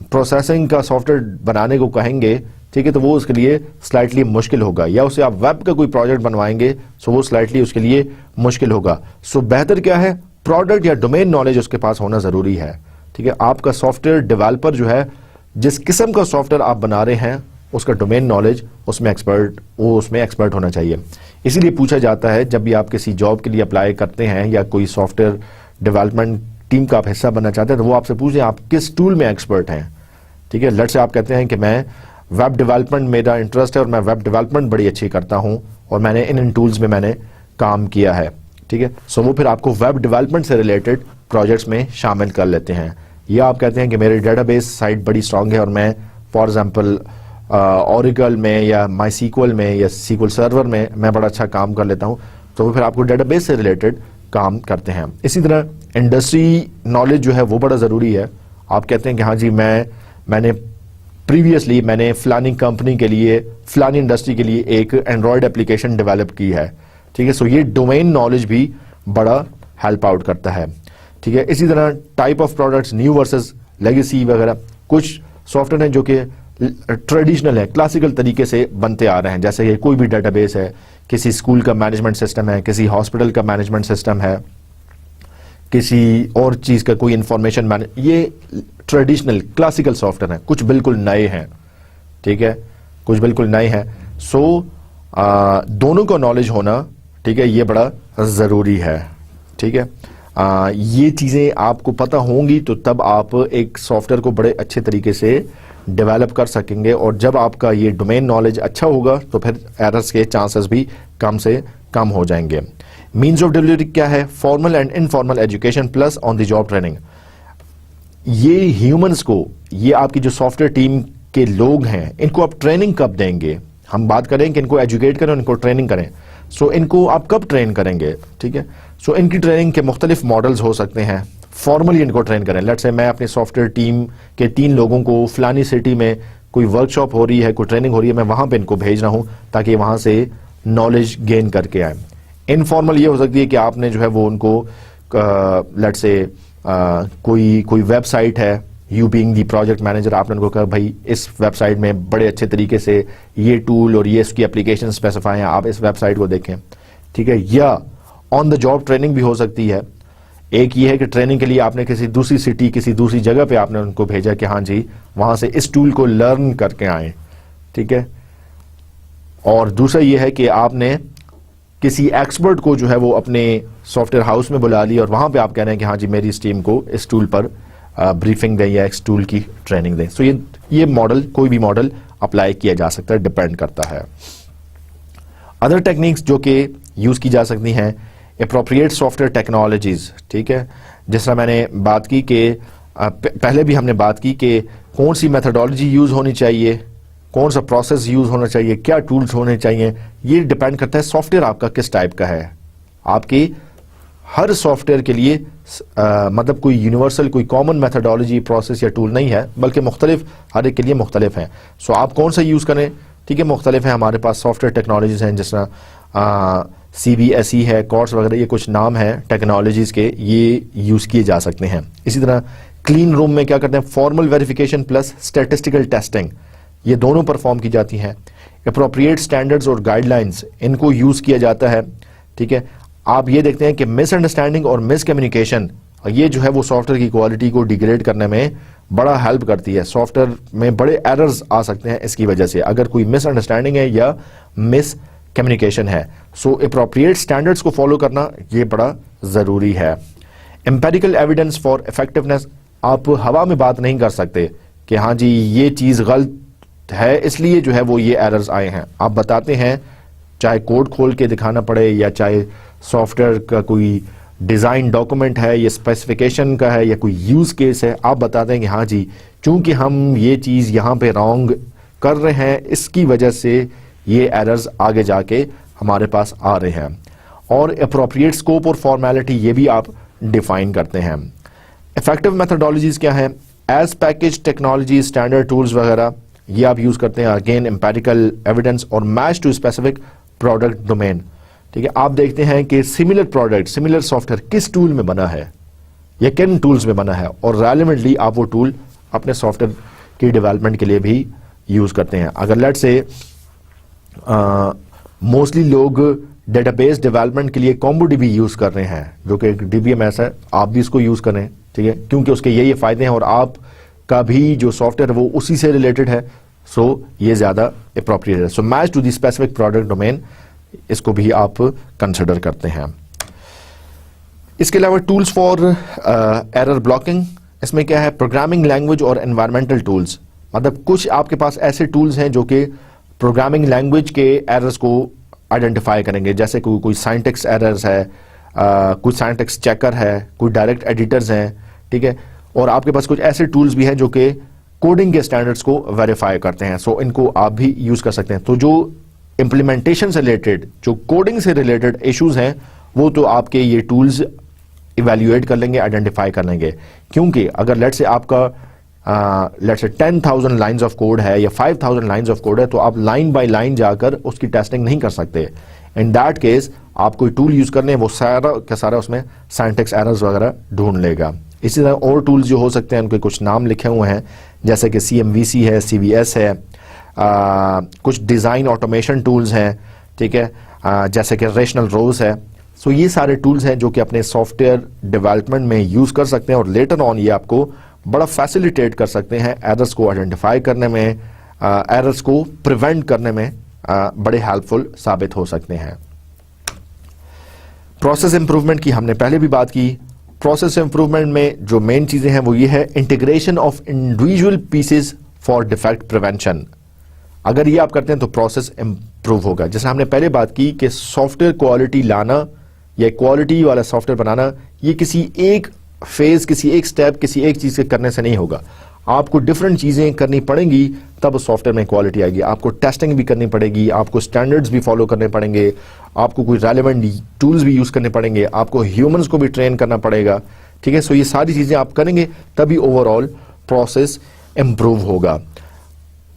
प्रोसेसिंग का सॉफ्टवेयर बनाने को कहेंगे, ठीक है, तो वो उसके लिए स्लाइटली मुश्किल होगा, या उसे आप वेब का कोई प्रोजेक्ट बनवाएंगे सो वो स्लाइटली उसके लिए मुश्किल होगा। सो बेहतर क्या है, प्रोडक्ट या डोमेन नॉलेज उसके पास होना ज़रूरी है। ठीक है, आपका सॉफ्टवेयर डेवलपर जो है, जिस किस्म का सॉफ्टवेयर आप बना रहे हैं, उसका डोमेन नॉलेज उसमें एक्सपर्ट होना चाहिए। इसीलिए पूछा जाता है जब भी आप किसी जॉब के लिए अप्लाई करते हैं या कोई सॉफ्टवेयर डेवलपमेंट टीम का आप हिस्सा बनना चाहते हैं, तो वो आपसे पूछें आप किस टूल में एक्सपर्ट हैं। ठीक है, लेट्स से आप कहते हैं कि मैं वेब डेवलपमेंट, मेरा इंटरेस्ट है और मैं वेब डेवलपमेंट बड़ी अच्छी करता हूं और मैंने इन टूल्स में मैंने काम किया है। ठीक है, सो वो फिर आपको वेब डेवलपमेंट से रिलेटेड प्रोजेक्ट्स में शामिल कर लेते हैं। या आप कहते हैं कि मेरी डेटाबेस साइट बड़ी स्ट्रांग है और मैं फॉर एग्जांपल ओरेकल में या माई सीक्वल में या सीक्वल सर्वर में मैं बड़ा अच्छा काम कर लेता हूं, तो वो फिर आपको डेटाबेस से रिलेटेड काम करते हैं। इसी तरह इंडस्ट्री नॉलेज जो है वो बड़ा ज़रूरी है। आप कहते हैं कि हाँ जी मैंने प्रीवियसली मैंने फलानी कंपनी के लिए, फलानी इंडस्ट्री के लिए एक एंड्रॉयड एप्लीकेशन डेवलप की है। ठीक है, सो ये डोमेन नॉलेज भी बड़ा हेल्प आउट करता है। ठीक है, इसी तरह type of products, new versus legacy वगैरह, कुछ सॉफ्टवेयर हैं जो कि ट्रेडिशनल है, क्लासिकल तरीके से बनते आ रहे हैं, जैसे कि कोई भी डेटाबेस है, किसी स्कूल का मैनेजमेंट सिस्टम है, किसी हॉस्पिटल का मैनेजमेंट सिस्टम है, किसी और चीज़ का कोई इंफॉर्मेशन ये ट्रेडिशनल क्लासिकल सॉफ्टवेयर है, कुछ बिल्कुल नए हैं। ठीक है, कुछ बिल्कुल नए हैं। सो दोनों का नॉलेज होना, ठीक है, ये बड़ा ज़रूरी है। ठीक है, ये चीज़ें आपको पता होंगी तो तब आप एक सॉफ्टवेयर को बड़े अच्छे तरीके से डेवलप कर सकेंगे, और जब आपका ये डोमेन नॉलेज अच्छा होगा तो फिर एरर्स के चांसेस भी कम से कम हो जाएंगे। मीन्स ऑफ डिलीवरी क्या है, formal and informal education plus on the job training. ये ह्यूमंस को, ये आपकी जो सॉफ्टवेयर टीम के लोग हैं, इनको आप ट्रेनिंग कब देंगे? हम बात करें कि इनको एजुकेट करें, इनको ट्रेनिंग करें। सो इनको आप कब ट्रेन करेंगे? ठीक है, सो इनकी ट्रेनिंग के मुख्तलिफ मॉडल्स हो सकते हैं। फॉर्मली इनको ट्रेन करें, लेट्स से मैं अपनी सॉफ्टवेयर टीम के 3 लोगों को फलानी सिटी में कोई वर्कशॉप हो रही है, कोई ट्रेनिंग हो रही है, मैं वहां पे इनको भेज रहा हूं ताकि वहां से नॉलेज गेन करके आए। इनफॉर्मल ये हो सकती है कि आपने जो है वो उनको लेट्स से कोई वेबसाइट है, you being the project manager, आपने उनको कहा भाई इस वेबसाइट में बड़े अच्छे तरीके से ये टूल और ये इसकी एप्लीकेशन स्पेसिफाई हैं, आप इस वेबसाइट को देखें, ठीक है। या ऑन द जॉब ट्रेनिंग भी हो सकती है। एक ये है कि ट्रेनिंग के लिए आपने किसी दूसरी सिटी, किसी दूसरी जगह पे आपने उनको भेजा कि हाँ जी वहां से इस टूल को लर्न करके आए, ठीक है। और दूसरा ये है कि आपने किसी एक्सपर्ट को जो है वो अपने सॉफ्टवेयर हाउस में बुला ली और वहां पे आप कह रहे हैं कि हाँ जी मेरी इस टीम को इस टूल पर ब्रीफिंग दें या इस टूल की ट्रेनिंग दें। सो ये मॉडल, कोई भी मॉडल अप्लाई किया जा सकता है, डिपेंड करता है। अदर टेक्निक्स जो कि यूज की जा सकती हैं, एप्रोप्रिएट सॉफ्टवेयर टेक्नोलॉजीज, ठीक है। जिस तरह मैंने बात की कि पहले भी हमने बात की कि कौन सी मेथडोलॉजी यूज होनी चाहिए, कौन सा प्रोसेस यूज होना चाहिए, क्या टूल्स होने चाहिए, ये डिपेंड करता है सॉफ्टवेयर आपका किस टाइप का है। आपकी हर सॉफ्टवेयर के लिए मतलब कोई यूनिवर्सल, कोई कॉमन मेथडोलॉजी, प्रोसेस या टूल नहीं है, बल्कि मुख्तलिफ, हर एक के लिए मुख्तलिफ है। सो आप कौन सा यूज करें, ठीक है, मुख्तलिफ है। हमारे पास सॉफ्टवेयर टेक्नोलॉजीज हैं, जिस तरह CBSE है, कोर्स वगैरह, ये कुछ नाम है टेक्नोलॉजीज के, ये यूज किए जा सकते हैं। इसी तरह क्लीन रूम में क्या करते हैं, formal verification plus statistical testing, ये दोनों परफॉर्म की जाती हैं। एप्रोप्रिएट स्टैंडर्ड्स और गाइडलाइंस, इनको यूज किया जाता है, ठीक है। आप ये देखते हैं कि मिसअंडरस्टैंडिंग और मिसकम्युनिकेशन, ये जो है वो सॉफ्टवेयर की क्वालिटी को डिग्रेड करने में बड़ा हेल्प करती है। सॉफ्टवेयर में बड़े एरर्स आ सकते हैं इसकी वजह से, अगर कोई मिसअंडरस्टैंडिंग है या मिस कम्युनिकेशन है। सो एप्रोप्रिएट स्टैंडर्ड्स को फॉलो करना ये बड़ा जरूरी है। एम्पेरिकल एविडेंस फॉर इफेक्टिवनेस, आप हवा में बात नहीं कर सकते कि हाँ जी ये चीज गलत है इसलिए जो है वो ये एरर्स आए हैं। आप बताते हैं, चाहे कोड खोल के दिखाना पड़े या चाहे सॉफ्टवेयर का कोई डिजाइन डॉक्यूमेंट है या स्पेसिफिकेशन का है या कोई यूज केस है, आप बताते हैं कि हाँ जी चूंकि हम ये चीज यहां पे रॉन्ग कर रहे हैं, इसकी वजह से ये एरर्स आगे जाके हमारे पास आ रहे हैं। और अप्रोप्रिएट स्कोप और फॉर्मेलिटी, ये भी आप डिफाइन करते हैं। इफेक्टिव मेथडोलॉजीज क्या है, as package technology, standard tools वगैरह, ये आप यूज करते हैं। अगेन एम्पेरिकल एविडेंस और match to specific product domain, ठीक है। आप देखते हैं कि सिमिलर प्रोडक्ट, सिमिलर सॉफ्टवेयर किस टूल में बना है या किन टूल्स में बना है, और रेलेवेंटली आप वो टूल अपने सॉफ्टवेयर की डेवलपमेंट के लिए भी यूज करते हैं। अगर लेट्स से मोस्टली लोग डेटाबेस डेवलपमेंट के लिए कोम्बोडीबी यूज कर रहे हैं, जो कि एक DBMS है, आप भी इसको यूज करें, ठीक है, क्योंकि उसके ये फायदे हैं और आपका भी जो सॉफ्टवेयर है वो उसी से रिलेटेड है। सो ये ज्यादा अप्रोप्रिएट है। So match to the specific product domain, इसको भी आप कंसिडर करते हैं। इसके अलावा टूल्स फॉर एरर ब्लॉकिंग, इसमें क्या है, प्रोग्रामिंग लैंग्वेज और एनवायरमेंटल टूल्स, मतलब कुछ आपके पास ऐसे टूल्स हैं जो कि प्रोग्रामिंग लैंग्वेज के एरर्स को आइडेंटिफाई करेंगे, जैसे कोई साइंटेक्स एरर्स है, कोई साइंटेक्स चेकर है, कोई डायरेक्ट एडिटर्स हैं, ठीक है। और आपके पास कुछ ऐसे टूल्स भी हैं जो कि कोडिंग के स्टैंडर्ड्स को वेरीफाई करते हैं। सो इनको आप भी यूज कर सकते हैं। तो जो इंप्लीमेंटेशन से रिलेटेड, जो कोडिंग से रिलेटेड इश्यूज हैं, वो तो आपके ये टूल्स इवेल्युएट कर लेंगे, आइडेंटिफाई कर लेंगे। क्योंकि अगर लेट्स से आपका let's say 10,000 lines of code है या 5,000 लाइंस ऑफ कोड है, तो आप लाइन बाय लाइन जाकर उसकी टेस्टिंग नहीं कर सकते। इन दैट केस आप कोई टूल यूज करने, वो सारा का सारा उसमें साइंटेक्स एरर्स वगैरह ढूंढ लेगा। इसी तरह और टूल्स जो हो सकते हैं, उनके कुछ नाम लिखे हुए हैं, जैसे कि CMVC है, CVS है, कुछ डिजाइन ऑटोमेशन टूल्स हैं, ठीक है, जैसे कि रेशनल रोज है। सो ये सारे टूल्स हैं जो कि अपने सॉफ्टवेयर डेवलपमेंट में यूज कर सकते हैं और लेटर ऑन ये आपको बड़ा फैसिलिटेट कर सकते हैं एरर्स को आइडेंटिफाई करने में, एरर्स को प्रिवेंट करने में बड़े हेल्पफुल साबित हो सकते हैं। प्रोसेस इंप्रूवमेंट की हमने पहले भी बात की। प्रोसेस इंप्रूवमेंट में जो मेन चीजें हैं वो ये है, integration of individual pieces for defect prevention. अगर ये आप करते हैं तो प्रोसेस इंप्रूव होगा। जैसे हमने पहले बात की कि सॉफ्टवेयर क्वालिटी लाना या क्वालिटी वाला सॉफ्टवेयर बनाना, ये किसी एक फेज, किसी एक स्टेप, किसी एक चीज के करने से नहीं होगा। आपको डिफरेंट चीजें करनी पड़ेंगी तब सॉफ्टवेयर में क्वालिटी आएगी। आपको टेस्टिंग भी करनी पड़ेगी, आपको स्टैंडर्ड्स भी फॉलो करने पड़ेंगे, आपको कोई रेलेवेंट टूल्स भी यूज करने पड़ेंगे, आपको ह्यूमंस को भी ट्रेन करना पड़ेगा, ठीक है। सो ये सारी चीजें आप करेंगे तभी ओवरऑल प्रोसेस इंप्रूव होगा।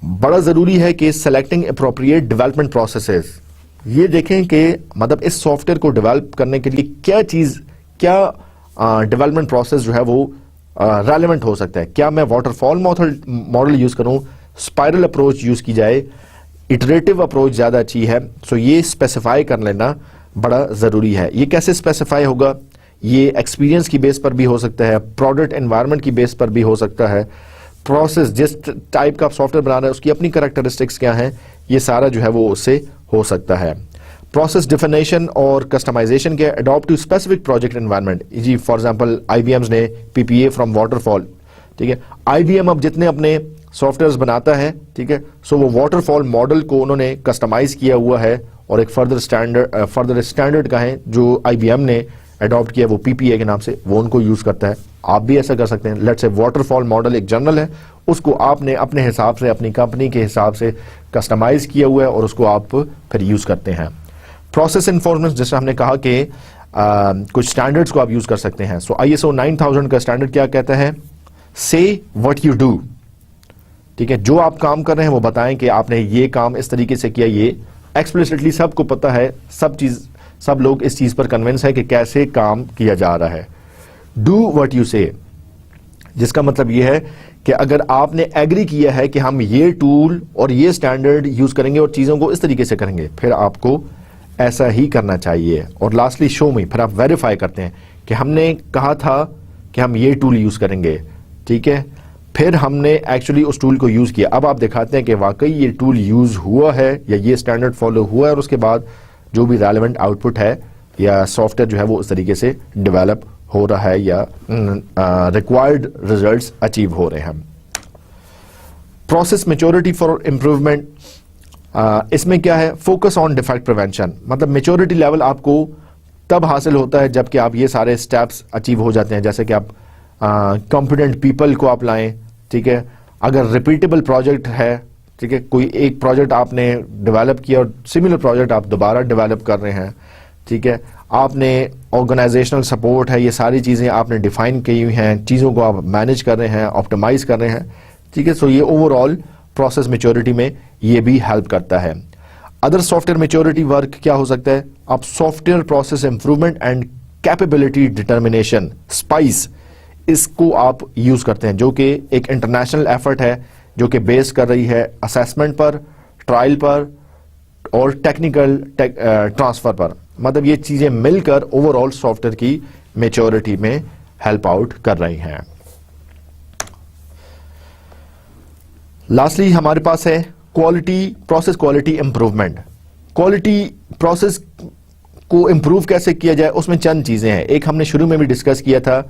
बड़ा जरूरी है कि सेलेक्टिंग अप्रोप्रिएट डेवलपमेंट प्रोसेसेस, ये देखें कि मतलब इस सॉफ्टवेयर को डेवलप करने के लिए क्या चीज, क्या डेवलपमेंट प्रोसेस जो है वो रेलेवेंट हो सकता है। क्या मैं वाटरफॉल मॉडल यूज करूं, स्पाइरल अप्रोच यूज की जाए, इटरेटिव अप्रोच ज्यादा अच्छी है? सो ये स्पेसिफाई कर लेना बड़ा जरूरी है। ये कैसे स्पेसिफाई होगा? ये एक्सपीरियंस की बेस पर भी हो सकता है, प्रोडक्ट एनवायरनमेंट की बेस पर भी हो सकता है, प्रोसेस जिस टाइप का आप सॉफ्टवेयर बना रहे हैं उसकी अपनी कैरेक्टरिस्टिक्स क्या हैं, ये सारा जो है वो उससे हो सकता है। प्रोसेस डिफिनेशन और कस्टमाइजेशन के adopt to specific project environment. जी फॉर एग्जांपल IBM ने PPA फ्रॉम वाटरफॉल, ठीक है, IBM अब जितने अपने सॉफ्टवेयर्स बनाता है, ठीक है, सो वो वाटरफॉल मॉडल को उन्होंने कस्टमाइज किया हुआ है और एक फर्दर स्टैंडर्ड का है जो IBM ने अडॉप्ट किया, वो PPA के नाम से, वो उनको यूज करता है। आप भी ऐसा कर सकते हैं। लेट्स से वाटरफॉल मॉडल एक जनरल है, उसको आपने अपने हिसाब से, अपनी कंपनी के हिसाब से कस्टमाइज किया हुआ है और उसको आप फिर यूज करते हैं। प्रोसेस इन्फॉर्मेशन, जैसे हमने कहा कि कुछ स्टैंडर्ड्स को आप यूज कर सकते हैं। सो ISO 9000 का स्टैंडर्ड क्या कहता है? से व्हाट यू डू, ठीक है, जो आप काम कर रहे हैं वो बताएं कि आपने ये काम इस तरीके से किया। ये एक्सप्लिसिटली सबको पता है, सब लोग इस चीज पर कन्विंस है कि कैसे काम किया जा रहा है। डू व्हाट यू से, जिसका मतलब ये है कि अगर आपने एग्री किया है कि हम ये टूल और ये स्टैंडर्ड यूज करेंगे और चीजों को इस तरीके से करेंगे, फिर आपको ऐसा ही करना चाहिए। और लास्टली शो मी, फिर आप वेरीफाई करते हैं कि हमने कहा था कि हम ये टूल यूज करेंगे, ठीक है, फिर हमने एक्चुअली उस टूल को यूज किया। अब आप दिखाते हैं कि वाकई ये टूल यूज हुआ है या ये स्टैंडर्ड फॉलो हुआ है, और उसके बाद जो भी रेलेवेंट आउटपुट है या सॉफ्टवेयर जो है वो उस तरीके से डेवलप हो रहा है या रिक्वायर्ड रिजल्ट्स अचीव हो रहे हैं। प्रोसेस मैच्योरिटी फॉर इम्प्रूवमेंट, इसमें क्या है? Focus on defect prevention. मतलब मैच्योरिटी लेवल आपको तब हासिल होता है जबकि आप ये सारे स्टेप्स अचीव हो जाते हैं, जैसे कि आप कॉम्पिटेंट पीपल को आप लाएं, ठीक है, अगर रिपीटेबल प्रोजेक्ट है, ठीक है, कोई एक प्रोजेक्ट आपने डेवलप किया और सिमिलर प्रोजेक्ट आप दोबारा डेवलप कर रहे हैं, ठीक है, आपने ऑर्गेनाइजेशनल सपोर्ट है, ये सारी चीज़ें आपने डिफाइन की हुई हैं, चीज़ों को आप मैनेज कर रहे हैं, ऑप्टिमाइज कर रहे हैं, ठीक है। सो ये ओवरऑल प्रोसेस मैच्योरिटी में ये भी हेल्प करता है। अदर सॉफ्टवेयर मैच्योरिटी वर्क क्या हो सकता है? आप software process improvement and capability determination, spice, इसको आप यूज करते हैं, जो कि एक इंटरनेशनल एफर्ट है जो कि बेस कर रही है असेसमेंट पर, ट्रायल पर और टेक्निकल ट्रांसफर पर। मतलब ये चीजें मिलकर ओवरऑल सॉफ्टवेयर की मैच्योरिटी में हेल्प आउट कर रही हैं। लास्टली हमारे पास है quality, process quality improvement. Quality process को इंप्रूव कैसे किया जाए, उसमें चंद चीजें हैं। एक हमने शुरू में भी डिस्कस किया था,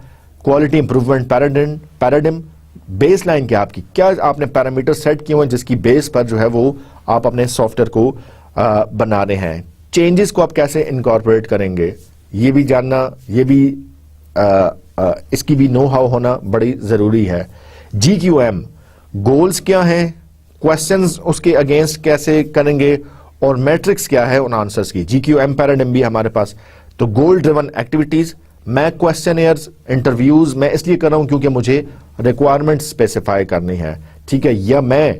quality improvement paradigm. Base line क्या आपकी, क्या आपने पैरामीटर सेट किए हुए हैं जिसकी बेस पर जो है वो आप अपने सॉफ्टवेयर को बना रहे हैं। चेंजेस को आप कैसे इनकॉर्पोरेट करेंगे, ये भी जानना, ये भी इसकी भी नो हाउ होना बड़ी जरूरी है। GQM, गोल्स क्या हैं, क्वेश्चंस उसके अगेंस्ट कैसे करेंगे, और मैट्रिक्स क्या है उन आंसर्स की। GQM पैराडिम भी हमारे पास। तो गोल ड्रिवन एक्टिविटीज, मैं क्वेश्चनियर्स, इंटरव्यूज मैं इसलिए कर रहा हूं क्योंकि मुझे रिक्वायरमेंट स्पेसिफाई करनी है, ठीक है, या मैं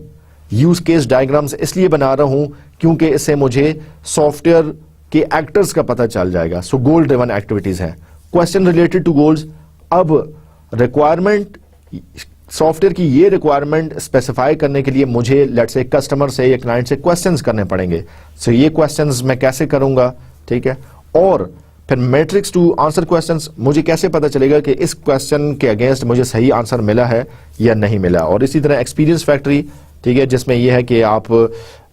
यूज केस डायग्राम्स इसलिए बना रहा हूं क्योंकि इससे मुझे सॉफ्टवेयर के एक्टर्स का पता चल जाएगा। सो गोल ड्रिवन एक्टिविटीज है। क्वेश्चन रिलेटेड टू गोल्स, अब रिक्वायरमेंट, सॉफ्टवेयर की ये रिक्वायरमेंट स्पेसिफाई करने के लिए मुझे लेट्स से कस्टमर से या क्लाइंट से क्वेश्चंस करने पड़ेंगे। सो ये क्वेश्चंस मैं कैसे करूंगा, ठीक है, और फिर मैट्रिक्स टू आंसर क्वेश्चंस, मुझे कैसे पता चलेगा कि इस क्वेश्चन के अगेंस्ट मुझे सही आंसर मिला है या नहीं मिला। और इसी तरह एक्सपीरियंस फैक्ट्री, ठीक है, जिसमें यह है कि आप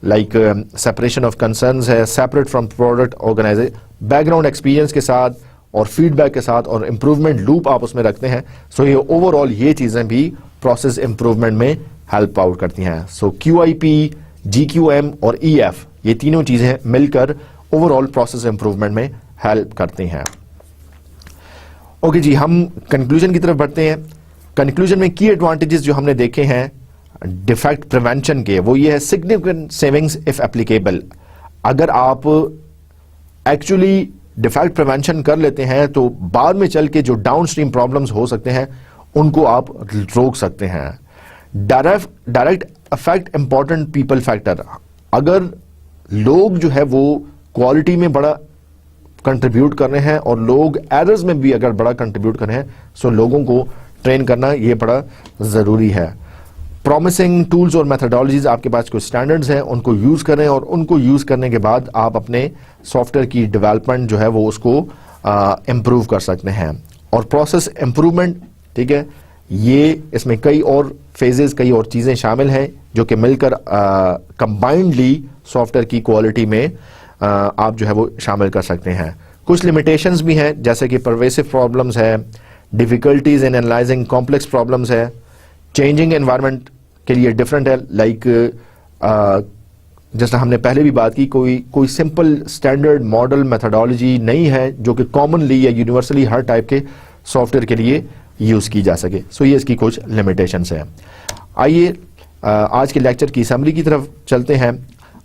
लाइक सेपरेशन ऑफ कंसर्न्स है, separate from product organisation, background experience के साथ और फीडबैक के साथ और इंप्रूवमेंट लूप आप उसमें रखते हैं। सो ये ओवरऑल ये चीजें भी प्रोसेस इंप्रूवमेंट में हेल्प आउट करती हैं। सो QIP, GQM और EF, ये तीनों चीजें मिलकर ओवरऑल प्रोसेस इंप्रूवमेंट में हेल्प करती हैं। ओके जी, हम कंक्लूजन की तरफ बढ़ते हैं। कंक्लूजन में की एडवांटेजेस जो हमने देखे हैं डिफेक्ट प्रिवेंशन के, वो ये है सिग्निफिकेंट सेविंग्स इफ एप्लीकेबल। अगर आप एक्चुअली डिफेक्ट प्रिवेंशन कर लेते हैं तो बाद में चल के जो डाउनस्ट्रीम प्रॉब्लम्स हो सकते हैं उनको आप रोक सकते हैं। Direct affect important people factor, अगर लोग जो है वो क्वालिटी में बड़ा कंट्रीब्यूट कर रहे हैं और लोग एरर्स में भी अगर बड़ा कंट्रीब्यूट कर रहे हैं, सो लोगों को ट्रेन करना ये बड़ा ज़रूरी है। प्रॉमिसिंग टूल्स और मेथडोलॉजीज, आपके पास कुछ स्टैंडर्ड्स हैं, उनको यूज़ करें और उनको यूज़ करने के बाद आप अपने सॉफ्टवेयर की डेवलपमेंट जो है वो उसको इम्प्रूव कर सकते हैं। और प्रोसेस इम्प्रूवमेंट, ठीक है, ये इसमें कई और फेजेस, कई और चीज़ें शामिल हैं जो कि मिलकर कंबाइंडली सॉफ्टवेयर की क्वालिटी में आप जो है वो शामिल कर सकते हैं। कुछ लिमिटेशंस भी हैं, जैसे कि परवेसिव प्रॉब्लम्स है, डिफ़िकल्टीज इन एनालाइजिंग कॉम्प्लेक्स प्रॉब्लम्स है, चेंजिंग एनवायरनमेंट के लिए डिफरेंट है, लाइक जैसा हमने पहले भी बात की, कोई सिंपल स्टैंडर्ड मॉडल मेथडोलॉजी नहीं है जो कि कॉमनली या यूनिवर्सली हर टाइप के सॉफ्टवेयर के लिए यूज़ की जा सके। सो ये इसकी कुछ लिमिटेशंस हैं। आइए आज के लेक्चर की समरी की तरफ चलते हैं।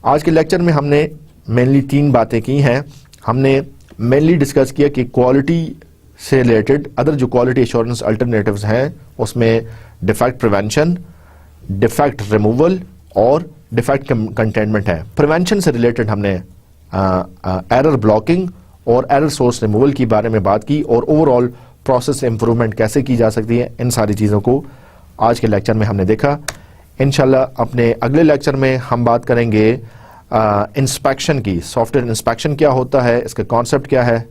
आज के लेक्चर में हमने मेनली 3 बातें की हैं। हमने मेनली डिस्कस किया कि क्वालिटी से रिलेटेड अदर जो क्वालिटी एश्योरेंस अल्टरनेटिव्स हैं उसमें डिफेक्ट प्रिवेंशन, डिफेक्ट रिमूवल और डिफेक्ट कंटेनमेंट है। प्रिवेंशन से रिलेटेड हमने एरर ब्लॉकिंग और एरर सोर्स रिमूवल के बारे में बात की और ओवरऑल प्रोसेस इंप्रूवमेंट कैसे की जा सकती है, इन सारी चीज़ों को आज के लेक्चर में हमने देखा। इंशाल्लाह अपने अगले लेक्चर में हम बात करेंगे इंस्पेक्शन की। सॉफ्टवेयर इंस्पेक्शन क्या होता है, इसका कॉन्सेप्ट क्या है,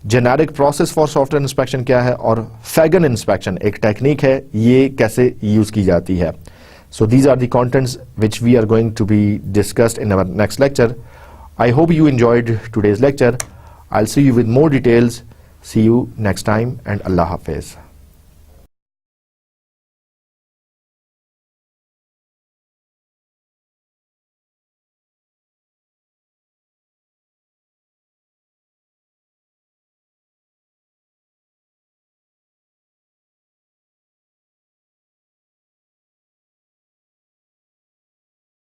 generic process for software inspection क्या है, और फैगन इंस्पेक्शन एक टेक्निक है, ये कैसे यूज़ की जाती है। So these are the contents which we are going to be discussed in our next lecture. I hope you enjoyed today's lecture. I'll see you with more details. See you next time and Allah Hafiz.